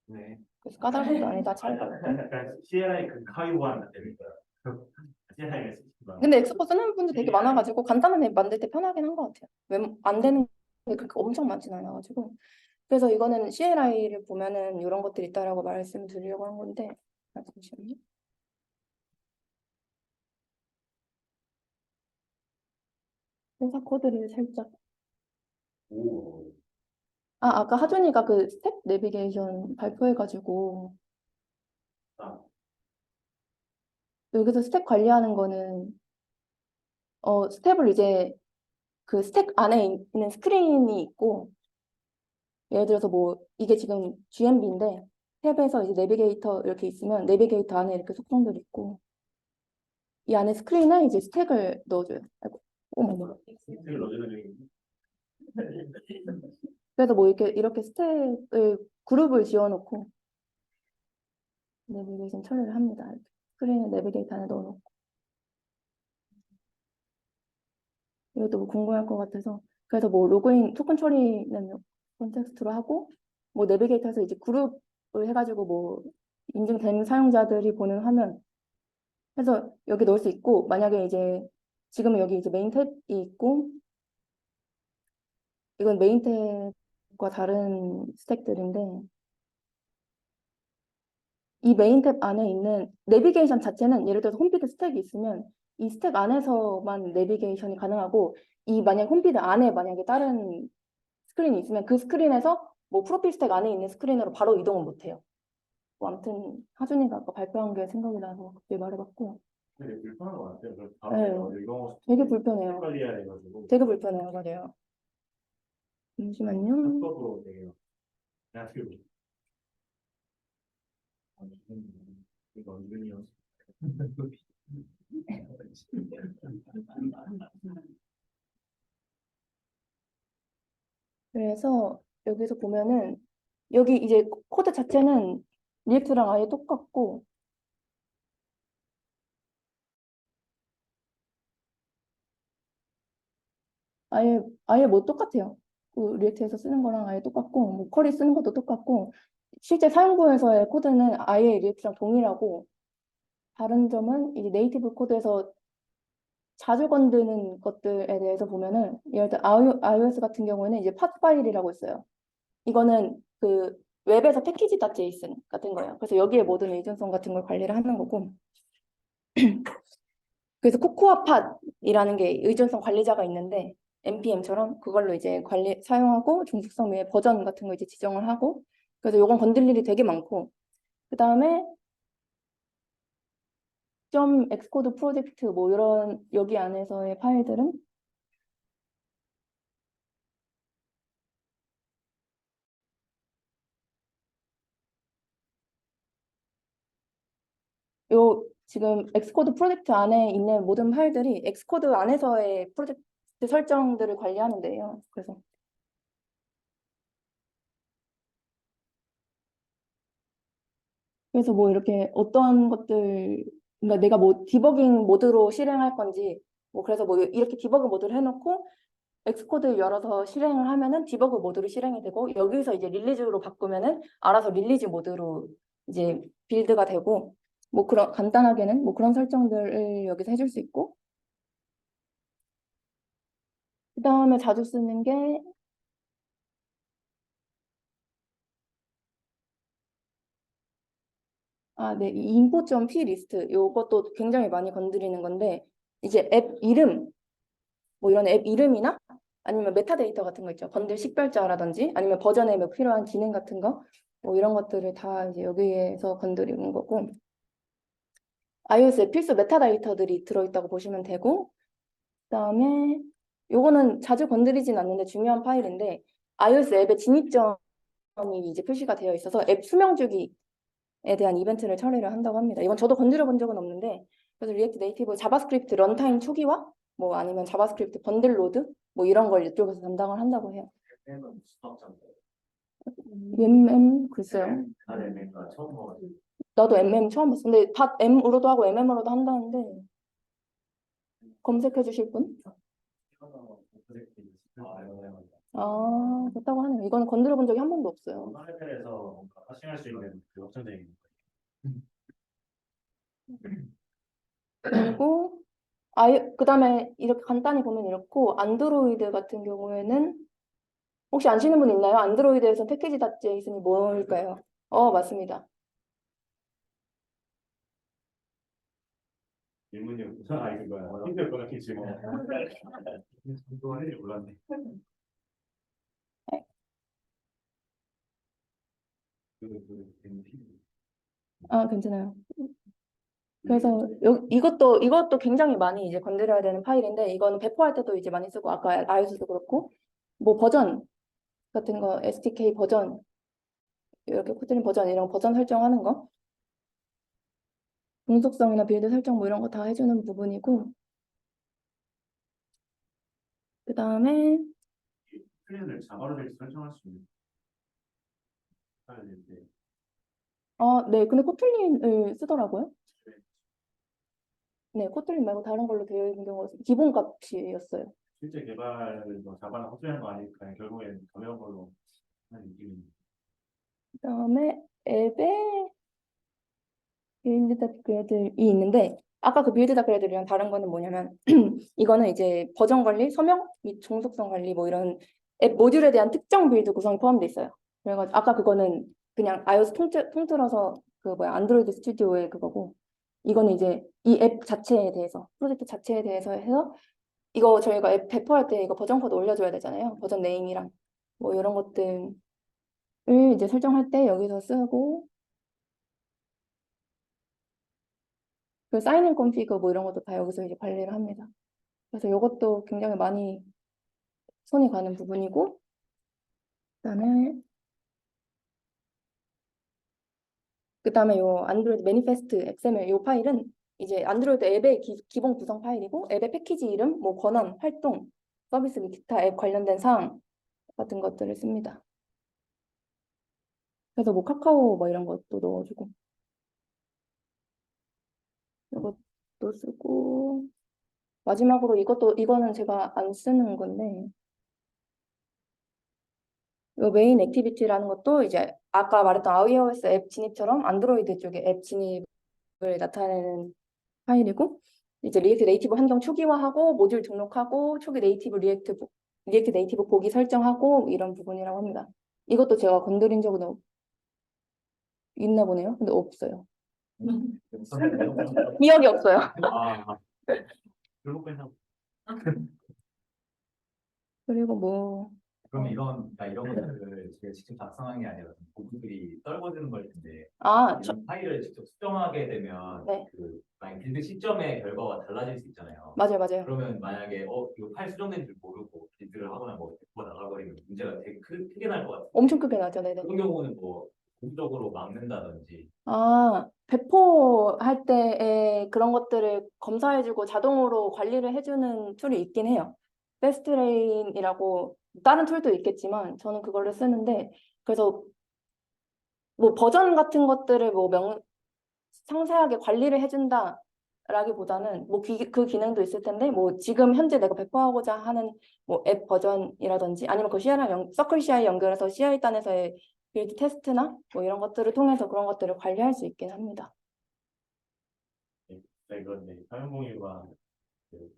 네. 그래서 까다로운 것도 아니다 차이가 있고. 약간 CLI 그 가위 보안 같은 거. CLI를 쓰시면 근데 엑스포 쓰는 분들 되게 많아가지고 간단한 앱 만들 때 편하긴 한 것 같아요. 안 되는 게 그렇게 엄청 많진 않아가지고. 그래서 이거는 CLI를 보면은 이런 것들이 있다라고 말씀드리려고 한 건데. 잠시만요. 회사 코드를 살짝. 오. 아까 하준이가 그 스택 내비게이션 발표해가지고 아, 여기서 스택 관리하는 거는 스텝을 이제 그 스택 안에 있는 스크린이 있고 예를 들어서 뭐 이게 지금 GMB인데 탭에서 이제 내비게이터 이렇게 있으면 내비게이터 안에 이렇게 속성들이 있고 이 안에 스크린에 이제 스택을 넣어줘요. 아이고, 어머머. 힌트를 넣어주는 중인데. 그래서 뭐 이렇게 스택을 그룹을 지어놓고 내비게이션 처리를 합니다. 이렇게. 스크린에 내비게이터 안에 넣어놓고 이것도 뭐 궁금할 것 같아서 그래서 뭐 로그인 토큰 처리는 컨텍스트로 하고 뭐 내비게이터에서 이제 그룹을 해가지고 뭐 인증된 사용자들이 보는 화면 해서 여기 넣을 수 있고 만약에 이제 지금은 여기 이제 메인 탭이 있고 이건 메인 탭과 다른 스택들인데 이 메인 탭 안에 있는 내비게이션 자체는 예를 들어서 홈피드 스택이 있으면 이 스택 안에서만 내비게이션이 가능하고 이 만약 홈피드 안에 만약에 다른 스크린이 있으면 그 스크린에서 뭐 프로필 스택 안에 있는 스크린으로 바로 이동은 못해요. 뭐 아무튼 하준이가 아까 발표한 게 생각이 나서 갑자기 말해봤고 되게 불편한 것 같아요. 그래서 네. 바로 이거 되게 불편해요. 관리해야 돼가지고 되게 불편해요. 맞아요. 잠시만요. 합법으로 되게 그래가지고 이거 언제요? 그래서 여기서 보면은 여기 이제 코드 자체는 리액트랑 아예 똑같고 아예 뭐 똑같아요. 그 리액트에서 쓰는 거랑 아예 똑같고 뭐 쿼리 쓰는 것도 똑같고 실제 사용부에서의 코드는 아예 리액트랑 동일하고 다른 점은 이제 네이티브 코드에서 자주 건드는 것들에 대해서 보면은 예를 들어 iOS 같은 경우에는 이제 팟 파일이라고 있어요. 이거는 그 웹에서 패키지.json 같은 거예요. 그래서 여기에 모든 의존성 같은 걸 관리를 하는 거고 그래서 코코아 팟이라는 게 의존성 관리자가 있는데 npm처럼 그걸로 이제 사용하고 중식성 외에 버전 같은 거 이제 지정을 하고 그래서 요건 건들 일이 되게 많고 그 다음에 .xcode 프로젝트 뭐 이런 여기 안에서의 파일들은 요 지금 엑스코드 프로젝트 안에 있는 모든 파일들이 엑스코드 안에서의 프로젝트 설정들을 관리하는데요. 그래서 뭐 이렇게 어떤 것들, 그러니까 내가 뭐 디버깅 모드로 실행할 건지, 뭐 그래서 뭐 이렇게 디버그 모드를 해놓고 엑스코드를 열어서 실행을 하면은 디버그 모드로 실행이 되고, 여기서 이제 릴리즈로 바꾸면은 알아서 릴리즈 모드로 이제 빌드가 되고, 뭐 그런 간단하게는 뭐 그런 설정들을 여기서 해줄 수 있고, 그 다음에 자주 쓰는 게 네, 이 info.p 리스트 요것도 굉장히 많이 건드리는 건데, 이제 앱 이름 뭐 이런 앱 이름이나 아니면 메타데이터 같은 거 있죠. 번들 식별자라든지 아니면 버전에 뭐 필요한 기능 같은 거 뭐 이런 것들을 다 이제 여기에서 건드리는 거고, iOS에 필수 메타데이터들이 들어있다고 보시면 되고, 그다음에 요거는 자주 건드리진 않는데 중요한 파일인데, iOS 앱의 진입점이 이제 표시가 되어 있어서 앱 수명 주기에 대한 이벤트를 처리를 한다고 합니다. 이건 저도 건드려 본 적은 없는데, 그래서 리액트 네이티브 자바스크립트 런타임 초기화 뭐 아니면 자바스크립트 번들 로드 뭐 이런 걸 이쪽에서 담당을 한다고 해요. 는 수학자인데. 글쎄요. 나는 내가 처음 먹었어. 나도 MM 처음 봤어. 근데 다 M으로도 하고 MM으로도 한다는데 검색해 주실 분? 그렇다고 하네요. 이거는 건드려 본 적이 한 번도 없어요. 레벨에서 뭔가 하싱할 수 있는 그 확정적인 그리고 그다음에 이렇게 간단히 보면 이렇고, 안드로이드 같은 경우에는 혹시 아시는 분 있나요? 안드로이드에서 패키지.json이 뭘까요? 맞습니다. 질문이 우선 그거야. 힘들 거라 키지 뭐. 이거 하는지 몰랐네. 괜찮아요. 그래서 이것도 굉장히 많이 이제 건드려야 되는 파일인데, 이거는 배포할 때도 이제 많이 쓰고, 아까 iOS도 그렇고, 뭐 버전 같은 거, SDK 버전, 이렇게 코트린 버전 이런 거 버전 설정하는 거, 공속성이나 빌드 설정 뭐 이런 거 다 해주는 부분이고, 그 다음에 플랜을 자바로 될 설정할 수 있는 파일인데 네, 근데 코틀린을 쓰더라고요. 네, 코틀린 말고 다른 걸로 되어 있는 경우가 기본 값이었어요. 실제 개발을 뭐 자바랑 합주하는 거 아니니까 결국엔 가벼운 걸로 하는 느낌이. 그 다음에 앱에 빌드 닷그레들이 있는데, 아까 그 빌드 닷그레들이랑 다른 거는 뭐냐면 이거는 이제 버전 관리, 서명 및 종속성 관리 뭐 이런 앱 모듈에 대한 특정 빌드 구성이 포함되어 있어요. 그래가지고 아까 그거는 그냥 iOS 통틀어서 그 뭐야 안드로이드 스튜디오의 그거고, 이거는 이제 이 앱 자체에 대해서 프로젝트 자체에 대해서 해서, 이거 저희가 앱 배포할 때 이거 버전 코드 올려줘야 되잖아요. 버전 네임이랑 뭐 이런 것들을 이제 설정할 때 여기서 쓰고, 그 사인인 컨피그 뭐 이런 것도 다 여기서 이제 관리를 합니다. 그래서 이것도 굉장히 많이 손이 가는 부분이고, 그다음에 요 안드로이드 매니페스트 XML 요 파일은 이제 안드로이드 앱의 기본 구성 파일이고, 앱의 패키지 이름, 뭐 권한, 활동, 서비스 및 기타 앱 관련된 사항 같은 것들을 씁니다. 그래서 뭐 카카오 뭐 이런 것도 넣어주고, 이것도 쓰고, 마지막으로 이거는 제가 안 쓰는 건데, 이 메인 액티비티라는 것도 이제 아까 말했던 iOS 앱 진입처럼 안드로이드 쪽에 앱 진입을 나타내는 파일이고, 이제 리액트 네이티브 환경 초기화하고 모듈 등록하고 초기 리액트 네이티브 보기 설정하고 이런 부분이라고 합니다. 이것도 제가 건드린 적은 있나 보네요. 근데 없어요. 기억이 없어요. 결국 그냥 그리고 뭐 그럼 이런 것들을 제가 직접 작성한 게 아니라 고객들이 떨궈주는 걸 텐데 이런 파일을 직접 수정하게 되면 네. 그 만약 빌드 시점의 결과가 달라질 수 있잖아요. 맞아요. 그러면 만약에 이거 파일 수정된 줄 모르고 빌드를 하거나 뭐 나가버리면 문제가 되게 크게 날 것 같아요. 엄청 크게 나죠. 네네. 그런 경우는 뭐 공적으로 막는다든지. 배포할 때에 그런 것들을 검사해주고 자동으로 관리를 해주는 툴이 있긴 해요. 패스트레인이라고 다른 툴도 있겠지만 저는 그거를 쓰는데 그래서 뭐 버전 같은 것들을 뭐 상세하게 관리를 해준다라기보다는 뭐 그 기능도 있을 텐데 뭐 지금 현재 내가 배포하고자 하는 뭐 앱 버전이라든지 아니면 그 CI랑 서클 CI 연결해서 CI 단에서의 빌드 테스트나 뭐 이런 것들을 통해서 그런 것들을 관리할 수 있긴 합니다. 네, 그런데 사용 공유가 그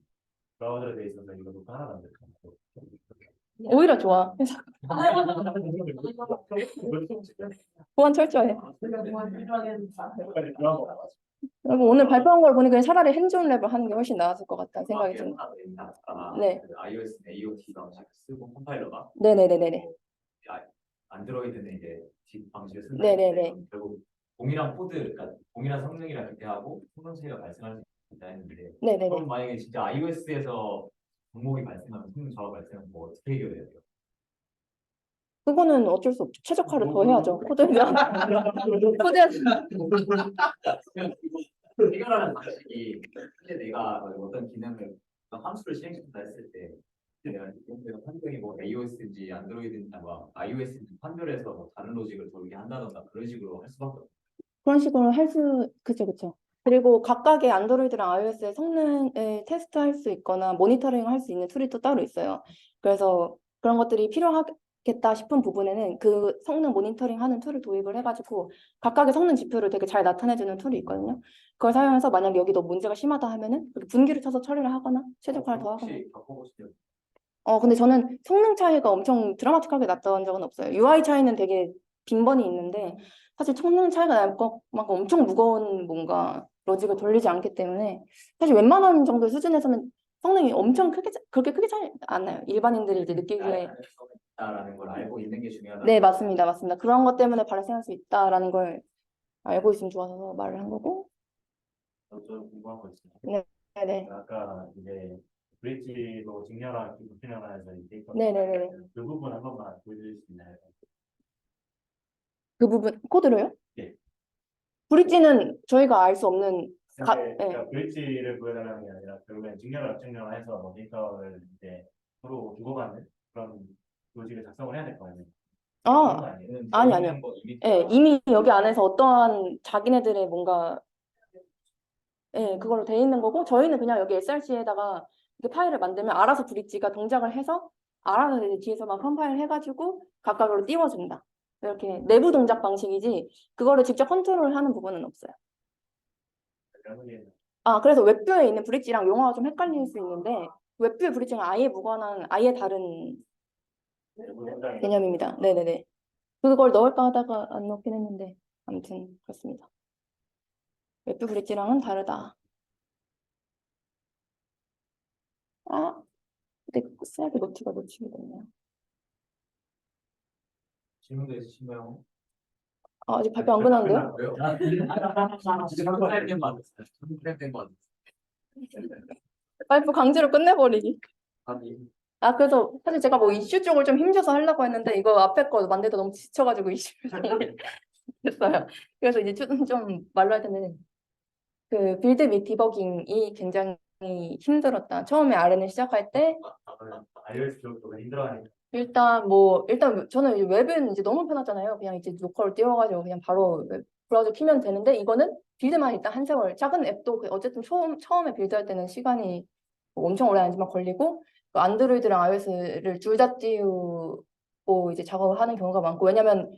브라우저에 돼 있어서 이것도 하나도 안 됐고. 오히려 좋아. 그래서 보안 철저해. 그리고 오늘 발표한 걸 보니까 차라리 핸즈온 랩을 하는 게 훨씬 나았을 것 같다는 생각이 듭니다. 네. 그 iOS AOT 방식 쓰고 컴파일러가 네네네네. 안드로이드는 이제 뒷 방식을 쓴다. 네네네. 결국 동일한 코드, 그러니까 동일한 성능이랑 기대하고 성능 차이가 발생할 수 있다 했는데 네네네. 그럼 만약에 진짜 iOS에서 종목이 발생하면 성능 저하 발생하면 뭐 어떻게 해결해야 돼요? 그거는 어쩔 수 없죠. 최적화를 더 해야죠. 코드에 대한 해결하는 방식이 근데 내가 어떤 기능을 어떤 함수를 실행시킨다 했을 때 내가 판정이 뭐 iOS인지 안드로이드인지 뭐 iOS인지 판별해서 뭐 다른 로직을 돌게 한다던가 그런 식으로 할 수밖에 없어요. 그런 식으로 그쵸. 그리고 각각의 안드로이드랑 iOS의 성능을 테스트할 수 있거나 모니터링 할 수 있는 툴이 또 따로 있어요. 그래서 그런 것들이 필요하겠다 싶은 부분에는 그 성능 모니터링 하는 툴을 도입을 해가지고 각각의 성능 지표를 되게 잘 나타내주는 툴이 있거든요. 그걸 사용해서 만약 여기 너 문제가 심하다 하면은 그렇게 분기를 쳐서 처리를 하거나 최적화를 더 하거나. 혹시 겪어보시면 근데 저는 성능 차이가 엄청 드라마틱하게 났던 적은 없어요. UI 차이는 되게 빈번히 있는데 사실 성능 차이가 날 것만큼 엄청 무거운 뭔가 로직을 돌리지 않기 때문에 사실 웬만한 정도의 수준에서는 성능이 엄청 그렇게 크게 차이 안 나요. 일반인들이 이제 느끼기에. 있다라는 걸 알고 있는 게 중요하다. 네, 맞습니다. 그런 것 때문에 발생할 수 있다라는 걸 알고 있으면 좋아서 말을 한 거고. 좀 궁금한 거 있어요. 네네. 아까 이제 브릿지로 직렬화, 불필요한해서 이제 네네네. 그 부분 한 번만 보여주실 수 있나요? 그 부분 코드로요? 네. 브릿지는 저희가 알 수 없는 그러니까 브릿지를 보여달라는 게 아니라 결국엔 직렬화, 직렬화해서 뭐 데이터를 이제 서로 주고받는 그런 로직을 작성을 해야 될 거 아니에요? 그런 거 아니에요? 아니요. 이미 여기 안에서 어떠한 자기네들의 뭔가 그걸로 돼 있는 거고 저희는 그냥 여기 SRC에다가 이렇게 파일을 만들면 알아서 브릿지가 동작을 해서 알아서 이제 뒤에서 막 컴파일 해가지고 각각으로 띄워준다. 이렇게 내부 동작 방식이지 그거를 직접 컨트롤하는 부분은 없어요. 그래서 웹뷰에 있는 브릿지랑 용어가 좀 헷갈릴 수 있는데 웹뷰의 브릿지는 아예 무관한 아예 다른 개념입니다. 네네네. 그걸 넣을까 하다가 안 넣긴 했는데 아무튼 그렇습니다. 웹뷰 브릿지랑은 다르다. 근데 슬라이드 노트가 놓치게 됐네요. 질문도 있으시면 아직 발표 안 끝났는데요? 왜요? 지금 한번된 거 같았어요. 한번된 거 같았어요. 발표 강제로 끝내버리기. 아니 그래서 사실 제가 뭐 이슈 쪽을 좀 힘줘서 하려고 했는데 이거 앞에 거 만들다 너무 지쳐가지고 이슈를 정리했어요. 그래서 이제 좀 말로 할 때는 그 빌드 및 디버깅이 굉장히 힘들었다. 처음에 R을 시작할 때 iOS 쪽도 힘들어하니까 일단 저는 웹은 이제 너무 편하잖아요. 그냥 이제 로컬 띄워가지고 그냥 바로 브라우저 키면 되는데 이거는 빌드만 일단 한 세월 작은 앱도 어쨌든 처음에 빌드할 때는 시간이 뭐 엄청 오래 아니지만 걸리고 또 안드로이드랑 iOS를 둘 다 띄우고 이제 작업을 하는 경우가 많고 왜냐면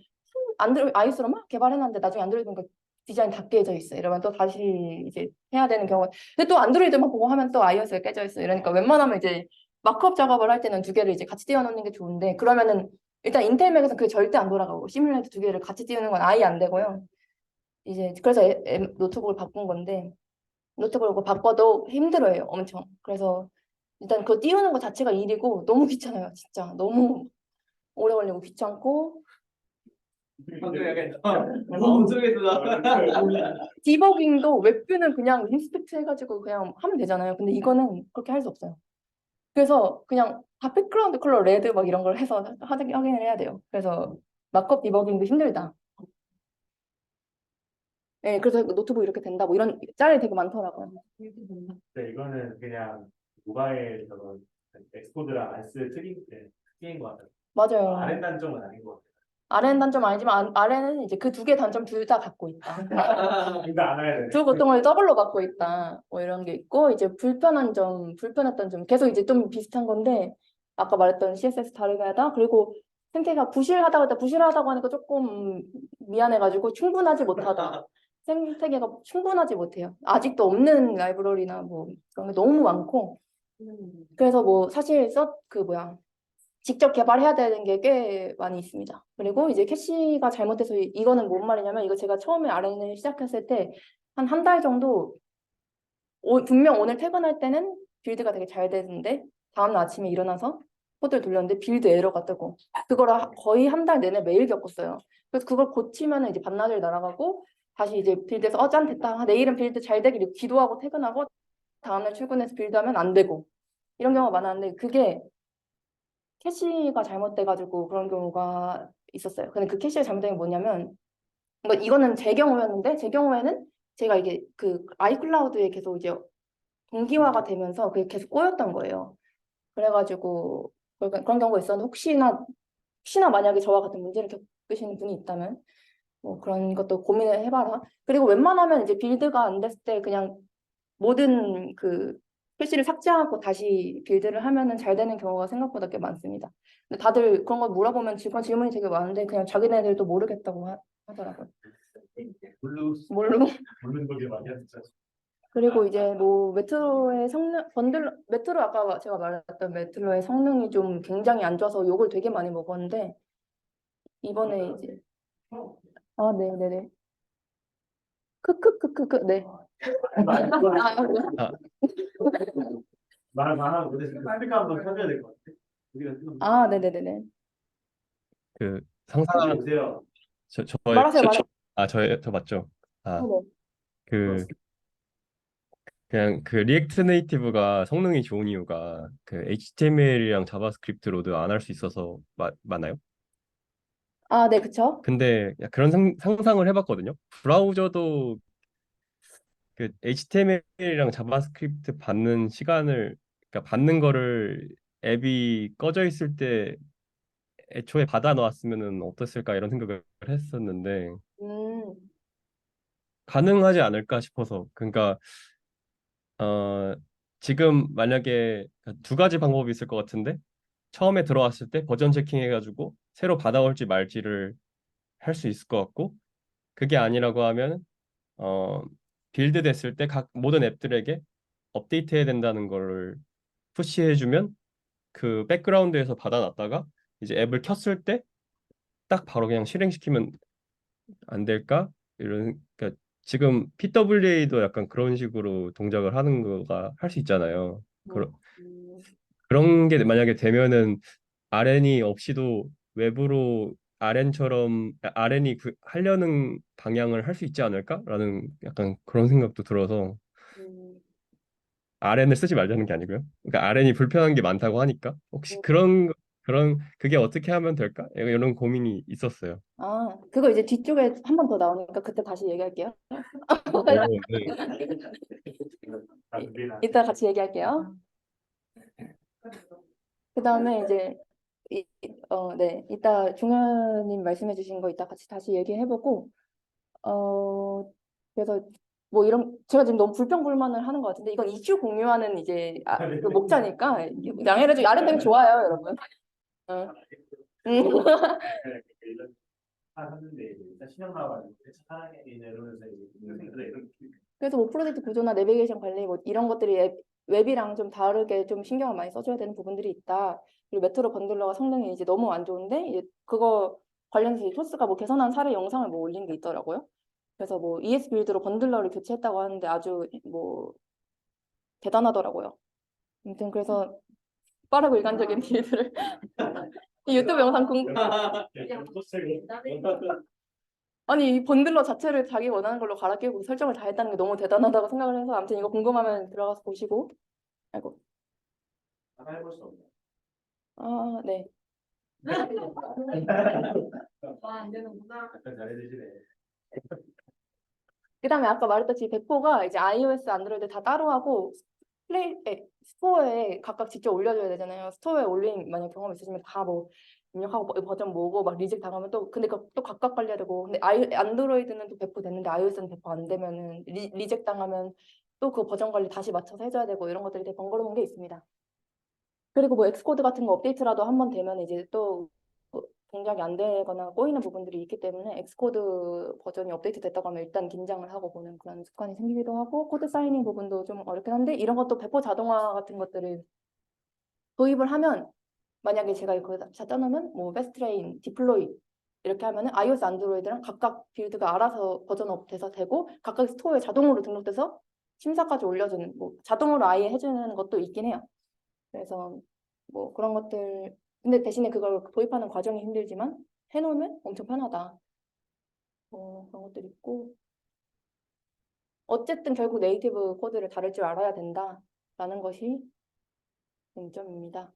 iOS로 막 개발해놨는데 나중에 안드로이드 보니까 디자인 다 깨져 있어. 이러면 또 다시 이제 해야 되는 경우가 근데 또 안드로이드만 보고 하면 또 iOS가 깨져 있어. 이러니까 웬만하면 이제 마크업 작업을 할 때는 두 개를 이제 같이 띄워놓는 게 좋은데 그러면은 일단 인텔 맥에서 그게 절대 안 돌아가고 시뮬레이터 두 개를 같이 띄우는 건 아예 안 되고요. 이제 그래서 노트북을 바꾼 건데 노트북을 바꿔도 힘들어요. 엄청. 그래서 일단 그거 띄우는 거 자체가 일이고 너무 귀찮아요. 진짜 너무 오래 걸리고 귀찮고 디버깅도 웹뷰는 그냥 인스펙트 해가지고 그냥 하면 되잖아요. 근데 이거는 그렇게 할 수 없어요. 그래서 그냥 다 백그라운드 컬러 레드 막 이런 걸 해서 확인을 해야 돼요. 그래서 마크업 디버깅도 힘들다. 네, 그래서 노트북 이렇게 된다 뭐 이런 짤이 되게 많더라고요. 네, 이거는 그냥 모바일 저런 엑스코드랑 안쓰 특이인 것 같아요. 맞아요. 아랫 단점은 아닌 것 R는 단점 아니지만 R는 이제 그 두 개 단점 둘 다 갖고 있다. 같아요. 둘 다 알아야 돼. 두 고통을 더블로 갖고 있다. 뭐 이런 게 있고 이제 불편했던 점 계속 이제 좀 비슷한 건데 아까 말했던 CSS 다르게 하다 그리고 생태계가 부실하다고 했다. 부실하다고 하니까 조금 미안해가지고 충분하지 못하다. 생태계가 충분하지 못해요. 아직도 없는 라이브러리나 뭐 그런 게 너무 많고 그래서 뭐 사실 직접 개발해야 되는 게 꽤 많이 있습니다. 그리고 이제 캐시가 잘못돼서 이거는 뭔 말이냐면 이거 제가 처음에 RN을 시작했을 때 한 달 정도 분명 오늘 퇴근할 때는 빌드가 되게 잘 되는데 다음날 아침에 일어나서 코드를 돌렸는데 빌드 에러가 뜨고 그걸 거의 한 달 내내 매일 겪었어요. 그래서 그걸 고치면 이제 반나절 날아가고 다시 이제 빌드에서 짠 됐다. 내일은 빌드 잘 되길 기도하고 퇴근하고 다음날 출근해서 빌드하면 안 되고 이런 경우가 많았는데 그게 캐시가 잘못돼가지고 그런 경우가 있었어요. 근데 그 캐시가 잘못된 게 뭐냐면, 뭐 이거는 제 경우였는데, 제 경우에는 제가 이게 그 아이클라우드에 계속 이제 동기화가 되면서 그게 계속 꼬였던 거예요. 그래가지고 그런 경우가 있었는데, 혹시나 만약에 저와 같은 문제를 겪으시는 분이 있다면, 뭐 그런 것도 고민을 해봐라. 그리고 웬만하면 이제 빌드가 안 됐을 때 그냥 모든 그 표시를 삭제하고 다시 빌드를 하면은 잘 되는 경우가 생각보다 꽤 많습니다. 근데 다들 그런 거 물어보면 질문이 되게 많은데 그냥 자기네들도 모르겠다고 하더라고요. 모르고. 모르는 걸 많이 하죠. 그리고 이제 뭐 메트로의 메트로 아까 제가 말했던 메트로의 성능이 좀 굉장히 안 좋아서 욕을 되게 많이 먹었는데 이번에 이제 네네네 크크크크크 네. 말하고 아, 근데 스피커 한번 켜줘야 될 것 같아. 우리가 지금 네네네네 그 상상 보세요. 말하세요 말해. 저 맞죠? 아, 네. 그 그냥 그 리액트 네이티브가 성능이 좋은 이유가 그 HTML이랑 자바스크립트 로드 안 할 수 있어서 맞나요? 네, 그쵸? 근데 그런 상상을 해봤거든요. 브라우저도 그 HTML이랑 자바스크립트 받는 시간을 그러니까 받는 거를 앱이 꺼져 있을 때 애초에 받아 놓았으면은 어땠을까 이런 생각을 했었는데 음, 가능하지 않을까 싶어서 그러니까 어 지금 만약에 두 가지 방법이 있을 것 같은데 처음에 들어왔을 때 버전 체킹 해가지고 새로 받아올지 말지를 할 수 있을 것 같고 그게 아니라고 하면 어 빌드 됐을 때 각 모든 앱들에게 업데이트해야 된다는 거를 푸시해주면 그 백그라운드에서 받아놨다가 이제 앱을 켰을 때 딱 바로 그냥 실행시키면 안 될까? 그러니까 지금 PWA도 약간 그런 식으로 동작을 하는 거가 할 수 있잖아요. 음, 그런 게 만약에 되면은 RN이 없이도 외부로 RN처럼 RN이 하려는 방향을 할 수 있지 않을까라는 약간 그런 생각도 들어서 음, RN을 쓰지 말자는 게 아니고요. 그러니까 RN이 불편한 게 많다고 하니까 혹시 음. 그런 그게 어떻게 하면 될까? 이런 고민이 있었어요. 그거 이제 뒤쪽에 한 번 더 나오니까 그때 다시 얘기할게요. 네. 이따 같이 얘기할게요. 그 다음에 이제, 네. 이따 종현님 말씀해 주신 거 이따 같이 다시 얘기해보고, 그래서 뭐 제가 지금 너무 불평불만을 하는 것 같은데, 이건 이슈 공유하는 이제, 그 목차니까, 양해를 좀, 아래 되면 좋아요, 여러분. 어. 하는데 일단 신형 나와가지고 사랑해 이러면서 이런 그래서 뭐 프로젝트 구조나 내비게이션 관리 뭐 이런 것들이 웹이랑 좀 다르게 좀 신경을 많이 써줘야 되는 부분들이 있다. 그리고 메트로 번들러가 성능이 이제 너무 안 좋은데 이제 그거 관련해서 이 토스가 뭐 개선한 사례 영상을 뭐 올린 게 있더라고요. 그래서 뭐 ES 빌드로 번들러를 교체했다고 하는데 아주 뭐 대단하더라고요. 아무튼 그래서 빠르고 일관적인 빌드를 이 유튜브 영상 아니 이 번들러 자체를 자기 원하는 걸로 갈아 끼우고 설정을 다 했다는 게 너무 대단하다고 생각을 해서 아무튼 이거 궁금하면 들어가서 보시고 아이고 하나 해볼 수 없네. 네. 와, 안 되는구나. 약간 잘해주시네. 그다음에 아까 말했듯이 배포가 이제 iOS, 안드로이드 다 따로 하고 스토어에 각각 직접 올려줘야 되잖아요. 스토어에 올린 만약 경험 있으시면 다 뭐 입력하고 버전 뭐고 막 리젝 당하면 또 근데 또 각각 관리해야 되고 근데 안드로이드는 또 배포됐는데 iOS는 배포 안 되면은 리젝 당하면 또 그 버전 관리 다시 맞춰서 해줘야 되고 이런 것들이 되게 번거로운 게 있습니다. 그리고 뭐 엑스코드 같은 거 업데이트라도 한 번 되면 이제 또 동작이 안 되거나 꼬이는 부분들이 있기 때문에 엑스코드 버전이 업데이트 됐다고 하면 일단 긴장을 하고 보는 그런 습관이 생기기도 하고 코드 사이닝 부분도 좀 어렵긴 한데 이런 것도 배포 자동화 같은 것들을 도입을 하면 만약에 제가 이거 다 짜놓으면 뭐 패스트레인, 디플로이 이렇게 하면은 iOS, 안드로이드랑 각각 빌드가 알아서 버전 업돼서 되고 각각 스토어에 자동으로 등록돼서 심사까지 올려주는 뭐 자동으로 아예 해주는 것도 있긴 해요. 그래서 뭐 그런 것들 근데 대신에 그걸 도입하는 과정이 힘들지만 해놓으면 엄청 편하다. 그런 것들 있고 어쨌든 결국 네이티브 코드를 다룰 줄 알아야 된다라는 것이 장점입니다.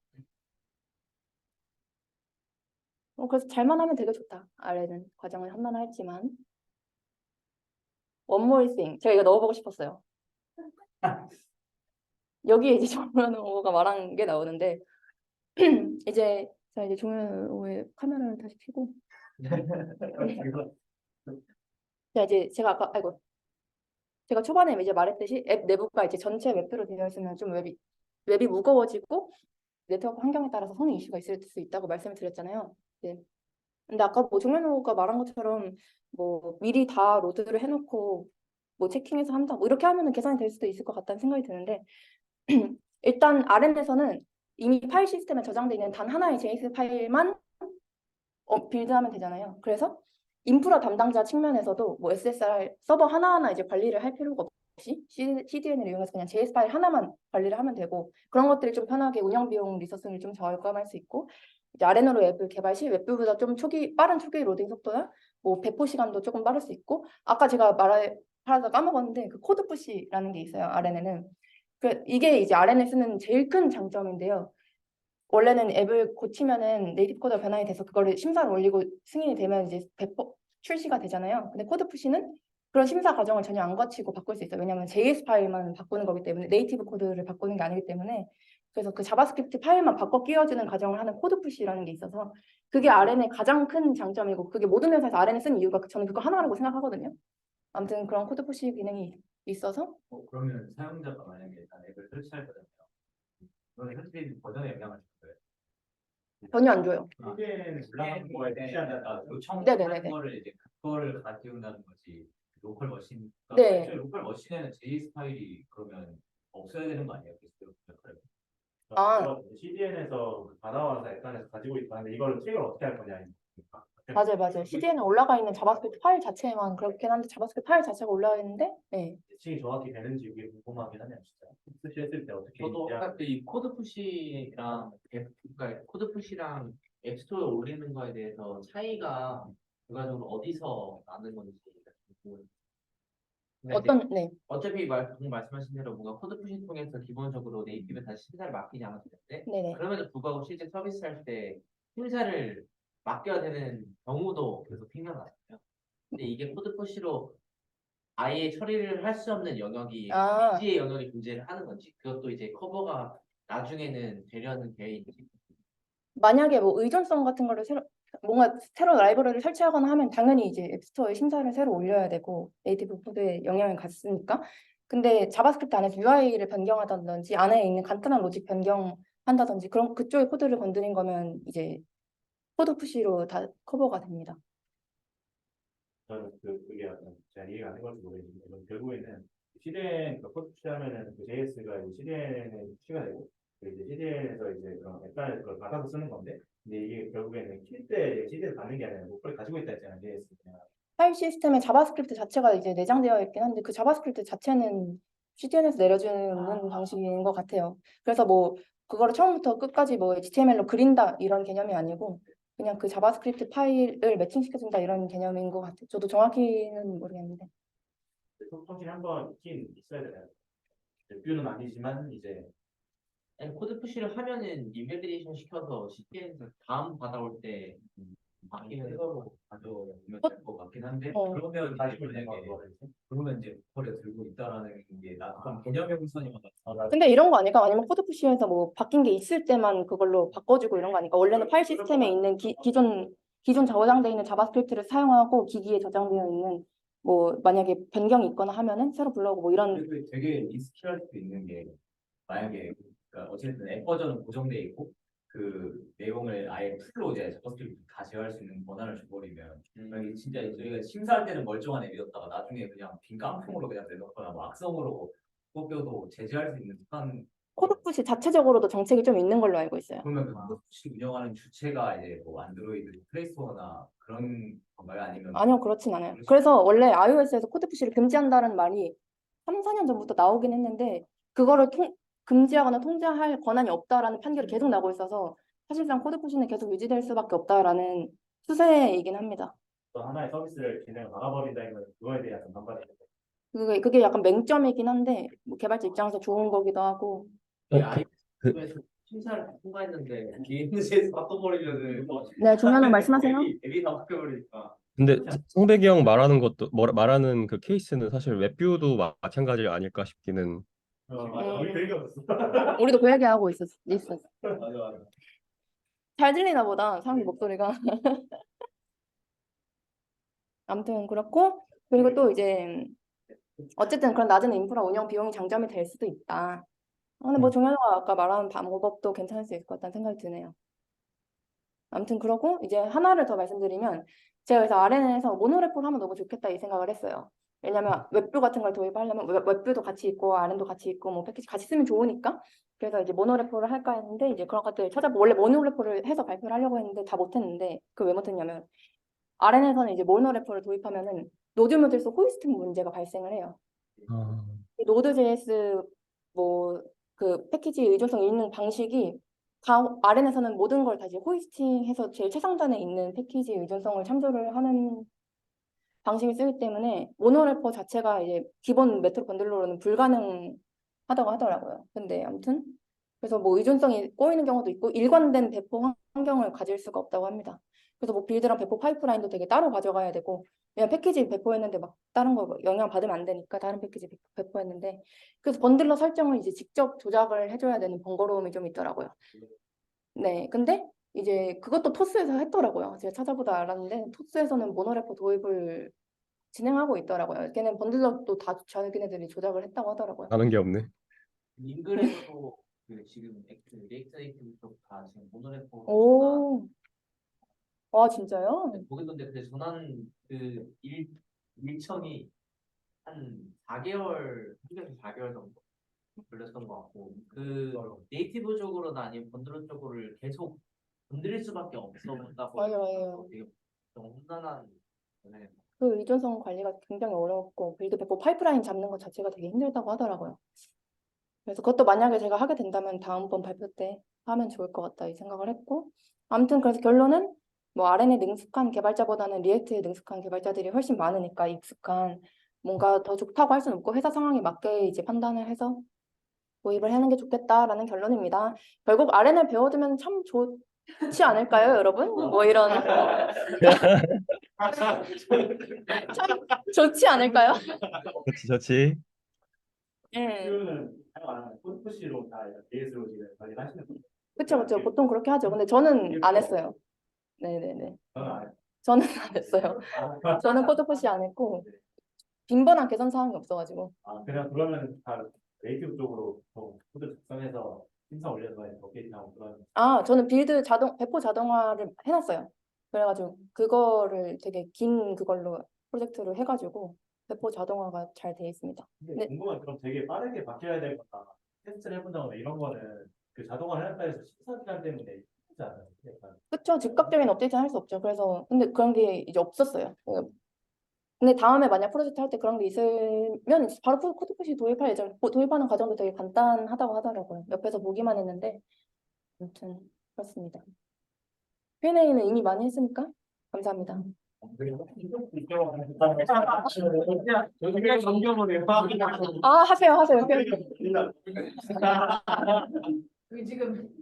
그래서 잘만 하면 되게 좋다. 아래는 과정을 한만 할지만 One more thing 제가 이거 넣어보고 싶었어요. 여기에 이제 정면호가 말한 게 나오는데 이제 자 이제 정면호의 카메라를 다시 켜고 자 이제 제가 아까 아이고 제가 초반에 이제 말했듯이 앱 내부가 이제 전체 웹으로 되어 있으면 좀 웹이 무거워지고 네트워크 환경에 따라서 성능 이슈가 있을 수 있다고 말씀을 드렸잖아요. 네. 근데 아까 뭐 종현호가 말한 것처럼 뭐 미리 다 로드를 해놓고 뭐 체킹해서 한다 뭐 이렇게 하면은 계산이 될 수도 있을 것 같다는 생각이 드는데 일단 RM에서는 이미 파일 시스템에 저장되어 있는 단 하나의 JS 파일만 빌드하면 되잖아요. 그래서 인프라 담당자 측면에서도 뭐 SSR 서버 하나하나 이제 관리를 할 필요가 없이 CDN을 이용해서 그냥 JS 파일 하나만 관리를 하면 되고 그런 것들이 좀 편하게 운영 비용 리소스를 좀 절감할 수 있고 이제 아레노로 앱을 개발 시 웹뷰보다 좀 빠른 초기 로딩 속도나 뭐 배포 시간도 조금 빠를 수 있고 아까 제가 말하다 까먹었는데 그 코드 푸시라는 게 있어요. RN에는 이게 이제 RN에 쓰는 제일 큰 장점인데요. 원래는 앱을 고치면은 네이티브 코드가 변환이 돼서 그거를 심사를 올리고 승인이 되면 이제 배포 출시가 되잖아요. 근데 코드 푸시는 그런 심사 과정을 전혀 안 거치고 바꿀 수 있어요. 왜냐하면 JS 파일만 바꾸는 거기 때문에 네이티브 코드를 바꾸는 게 아니기 때문에 그래서 그 자바스크립트 파일만 바꿔 끼워주는 과정을 하는 코드 푸시라는 게 있어서 그게 RN의 가장 큰 장점이고 그게 모든 회사에서 RN을 쓴 이유가 저는 그거 하나라고 생각하거든요. 아무튼 그런 코드 푸시 기능이 있어서 그러면 사용자가 만약에 일단 앱을 설치할 거잖아요. 그러면 설치 버전에 영향을 줄 거예요. 전혀 안 줘요. CDN에 올라가는 거에 푸시한다. 네네네네. 거를 이제 그거를 가져온다는 거지. 로컬 머신. 네. 애초에 로컬 머신에는 JS 파일이 그러면 없어야 되는 거 아니에요? 아. CDN에서 받아와서 앱단에서 가지고 있다. 근데 이걸 트릭을 어떻게 할 거냐. 맞아요. CDN에 올라가 있는 자바스크립트 파일 자체만 그렇긴 한데 자바스크립트 파일 자체가 올라가 있는데 네. 대칭이 정확히 되는지 이게 궁금하긴 하네요, 진짜. 푸시했을 때 어떻게 저도 있냐. 아까 이 코드 푸시랑 그러니까 코드 푸시랑 앱스토어에 올리는 거에 대해서 차이가 결과적으로 어디서 나는 건지 궁금해요. 그러니까 이제 네. 어차피 방금 말씀하신 대로 뭔가 코드 푸시 통해서 기본적으로 네이티브에 다시 심사를 맡기지 않아도 되는데 네네. 그럼에도 불구하고 실제 서비스 할 때 심사를 맡겨야 되는 경우도 계속 생겨나잖아요. 근데 이게 코드 푸시로 아예 처리를 할 수 없는 영역이 아. 미지의 영역이 존재를 하는 건지 그것도 이제 커버가 나중에는 되려는 계획인지 만약에 뭐 의존성 같은 거를 뭔가 새로 라이브러리를 설치하거나 하면 당연히 이제 앱스토어에 심사를 새로 올려야 되고 네이티브 코드에 영향을 갔으니까. 근데 자바스크립트 안에서 UI를 변경하다든지 안에 있는 간단한 로직 변경한다든지 그런 그쪽의 코드를 건드린 거면 이제 코드 푸시로 다 커버가 됩니다. 저는 그게 약간 잘 이해가 안 될지 모르겠는데 이건 결국에는 CDN 코드 푸시하면은 그 JS가 CDN에 푸시가 되고 이제 CDN에서 이제 그런 앱단에서 그걸 받아서 쓰는 건데 근데 이게 결국에는 킬때 CDN을 받는 게 아니라 목표를 가지고 있다 했잖아요, JS. 파일 시스템에 자바스크립트 자체가 이제 내장되어 있긴 한데 그 자바스크립트 자체는 CDN에서 내려주는 방식인 것 같아요. 그래서 뭐 그거를 처음부터 끝까지 뭐 HTML로 그린다 이런 개념이 아니고 그냥 그 자바스크립트 파일을 매칭시켜준다 이런 개념인 것 같아요. 저도 정확히는 모르겠는데. 통신이 한번 있긴 있어야 되나요? 뷰는 아니지만 이제 아니 코드 푸시를 하면은 리밸리데이션 시켜서 CDN에서 다음 받아올 때 바뀌는 새거로 가져오면 될 것 같긴 한데 어. 그러면 다시 이제 보는 거 만약에 그거를. 그러면 이제 거래 들고 있다라는 게 나좀 개념의 혼선이 많아. 근데 이런 거 아닐까? 아니면 코드푸시에서 뭐 바뀐 게 있을 때만 그걸로 바꿔주고 이런 거 아닐까? 원래는 파일 시스템에 있는 기존 저장돼 있는 자바스크립트를 사용하고 기기에 저장되어 있는 뭐 만약에 변경이 있거나 하면은 새로 불러오고 뭐 이런. 그리고 되게 리스키할 수도 있는 게 만약에 그러니까 어쨌든 앱 버전은 고정돼 있고 그 내용을 아예 풀로 이제 자바스크립트 다 제어할 수 있는 권한을 줘버리면 만약에 진짜 저희가 심사할 때는 멀쩡한 앱이었다가 나중에 그냥 빈 깡통으로 그냥 내놓거나 뭐 악성으로 뽑혀도 제재할 수 있는 듯한 코드푸시 자체적으로도 정책이 좀 있는 걸로 알고 있어요. 그러면 그 혹시 운영하는 주체가 이제 뭐 안드로이드 플레이스토어나 그런 건가요? 아니면 아니요, 그렇진 않아요. 그래서 원래 iOS에서 코드푸시를 금지한다는 말이 3, 4년 전부터 나오긴 했는데 그거를 금지하거나 통제할 권한이 없다라는 판결이 계속 나고 있어서 사실상 코드푸시는 계속 유지될 수밖에 없다라는 추세이긴 합니다. 또 하나의 서비스를 진행 막아버린다는 그거에 대한 반발이 있는데 그게 약간 맹점이긴 한데 뭐 개발자 입장에서 좋은 거기도 하고. 이 그- iOS에서 심사를 통과했는데 비행시에서 바꿔버리면은 네, 중요한 거 말씀하세요. 앱이 다 바뀌어버리니까. 근데 성백이 형 말하는 것도 말하는 그 케이스는 사실 웹뷰도 마찬가지 아닐까 싶기는. 맞아 우리 그 얘기 없었어. 우리도 그 얘기 하고 있었어. 맞아. 잘 들리나 보다 사람들 목소리가. 아무튼 그렇고 그리고 또 이제 어쨌든 그런 낮은 인프라 운영 비용이 장점이 될 수도 있다. 근데 뭐 종현아가 아까 말한 방법도 괜찮을 수 있을 것 같다는 생각이 드네요. 아무튼 그러고 이제 하나를 더 말씀드리면 제가 그래서 RN에서 모노레포를 하면 너무 좋겠다 이 생각을 했어요. 왜냐면 웹뷰 같은 걸 도입하려면 웹뷰도 같이 있고 RN도 같이 있고 뭐 패키지 같이 쓰면 좋으니까. 그래서 이제 모노레포를 할까 했는데 이제 그런 것들 찾아보고 원래 모노레포를 해서 발표를 하려고 했는데 다 못했는데 그 왜 못했냐면 RN에서는 이제 모노레포를 도입하면은 노드모듈스 호스팅 문제가 발생을 해요. 아, 이 Node.js 뭐 그 패키지 의존성 있는 방식이 RN에서는 모든 걸 다시 호스팅해서 제일 최상단에 있는 패키지 의존성을 참조를 하는 방식을 쓰기 때문에 모노레포 자체가 이제 기본 메트로 번들로는 불가능하다고 하더라고요. 근데 아무튼 그래서 뭐 의존성이 꼬이는 경우도 있고 일관된 배포 환경을 가질 수가 없다고 합니다. 그래서 뭐 빌드랑 배포 파이프라인도 되게 따로 가져가야 되고 그냥 패키지 배포했는데 막 다른 거 영향 받으면 안 되니까 다른 패키지 배포했는데 그래서 번들러 설정을 이제 직접 조작을 해줘야 되는 번거로움이 좀 있더라고요. 네, 근데 이제 그것도 토스에서 했더라고요. 제가 찾아보다 알았는데 토스에서는 모노레포 도입을 진행하고 있더라고요. 걔는 번들러도 다 자기네들이 조작을 했다고 하더라고요. 아는 게 없네. 링글에서도 그 지금 리액트 네이티브 쪽다 지금 모노레포 오, 와 진짜요? 보겠던데 근데 전환 그 일정이 한 4개월, 3개월 4개월 정도 걸렸던 것 같고 그 네이티브 쪽으로나 아니면 번들러 쪽으로를 계속 건드릴 수밖에 없었다고 맞아요. 되게 좀 험난한 네. 그 의존성 관리가 굉장히 어렵고 빌드 배포 파이프라인 잡는 것 자체가 되게 힘들다고 하더라고요. 그래서 그것도 만약에 제가 하게 된다면 다음번 발표 때 하면 좋을 것 같다 이 생각을 했고 아무튼 그래서 결론은 뭐 RN에 능숙한 개발자보다는 리액트에 능숙한 개발자들이 훨씬 많으니까 익숙한 뭔가 더 좋다고 할 수는 없고 회사 상황에 맞게 이제 판단을 해서 도입을 하는 게 좋겠다라는 결론입니다. 결국 RN을 배워두면 참 좋지 않을까요, 여러분? 뭐 이런 참 좋지 않을까요? 좋지, 좋지. 예. 뷰는 사용 안 하는 푸시로 다 JS로 지금 관리하시는 거예요. 그쵸. 보통 그렇게 하죠. 근데 저는 안 했어요. 네네네. 저는 안 해요. 저는 안 했어요. 저는 코드 푸시 안 했고 빈번한 개선 사항이 없어가지고. 그냥 그러면 다 네이티브 쪽으로 더 코드 작성해서 심사 올려서 업데이트하고 그런. 저는 배포 자동화를 해놨어요. 그래가지고 그거를 되게 긴 그걸로 프로젝트를 해가지고 배포 자동화가 잘 돼 있습니다. 근데 네. 궁금한 그럼 되게 빠르게 바뀌어야 되거나 테스트를 해본다거나 이런 거는 그 자동화 해놨다 해서 심사 기간 때문에 힘들지 않아요? 약간 그쵸. 즉각적인 업데이트는 할 수 없죠. 그래서 근데 그런 게 이제 없었어요. 근데 다음에 만약 프로젝트 할 때 그런 게 있으면 이제 바로 코드 푸시 도입할 예정. 도입하는 과정도 되게 간단하다고 하더라고요. 옆에서 보기만 했는데 아무튼 그렇습니다. Q&A는 이미 많이 했으니까 감사합니다. 그냥 정경을 해봐. 하세요. 지금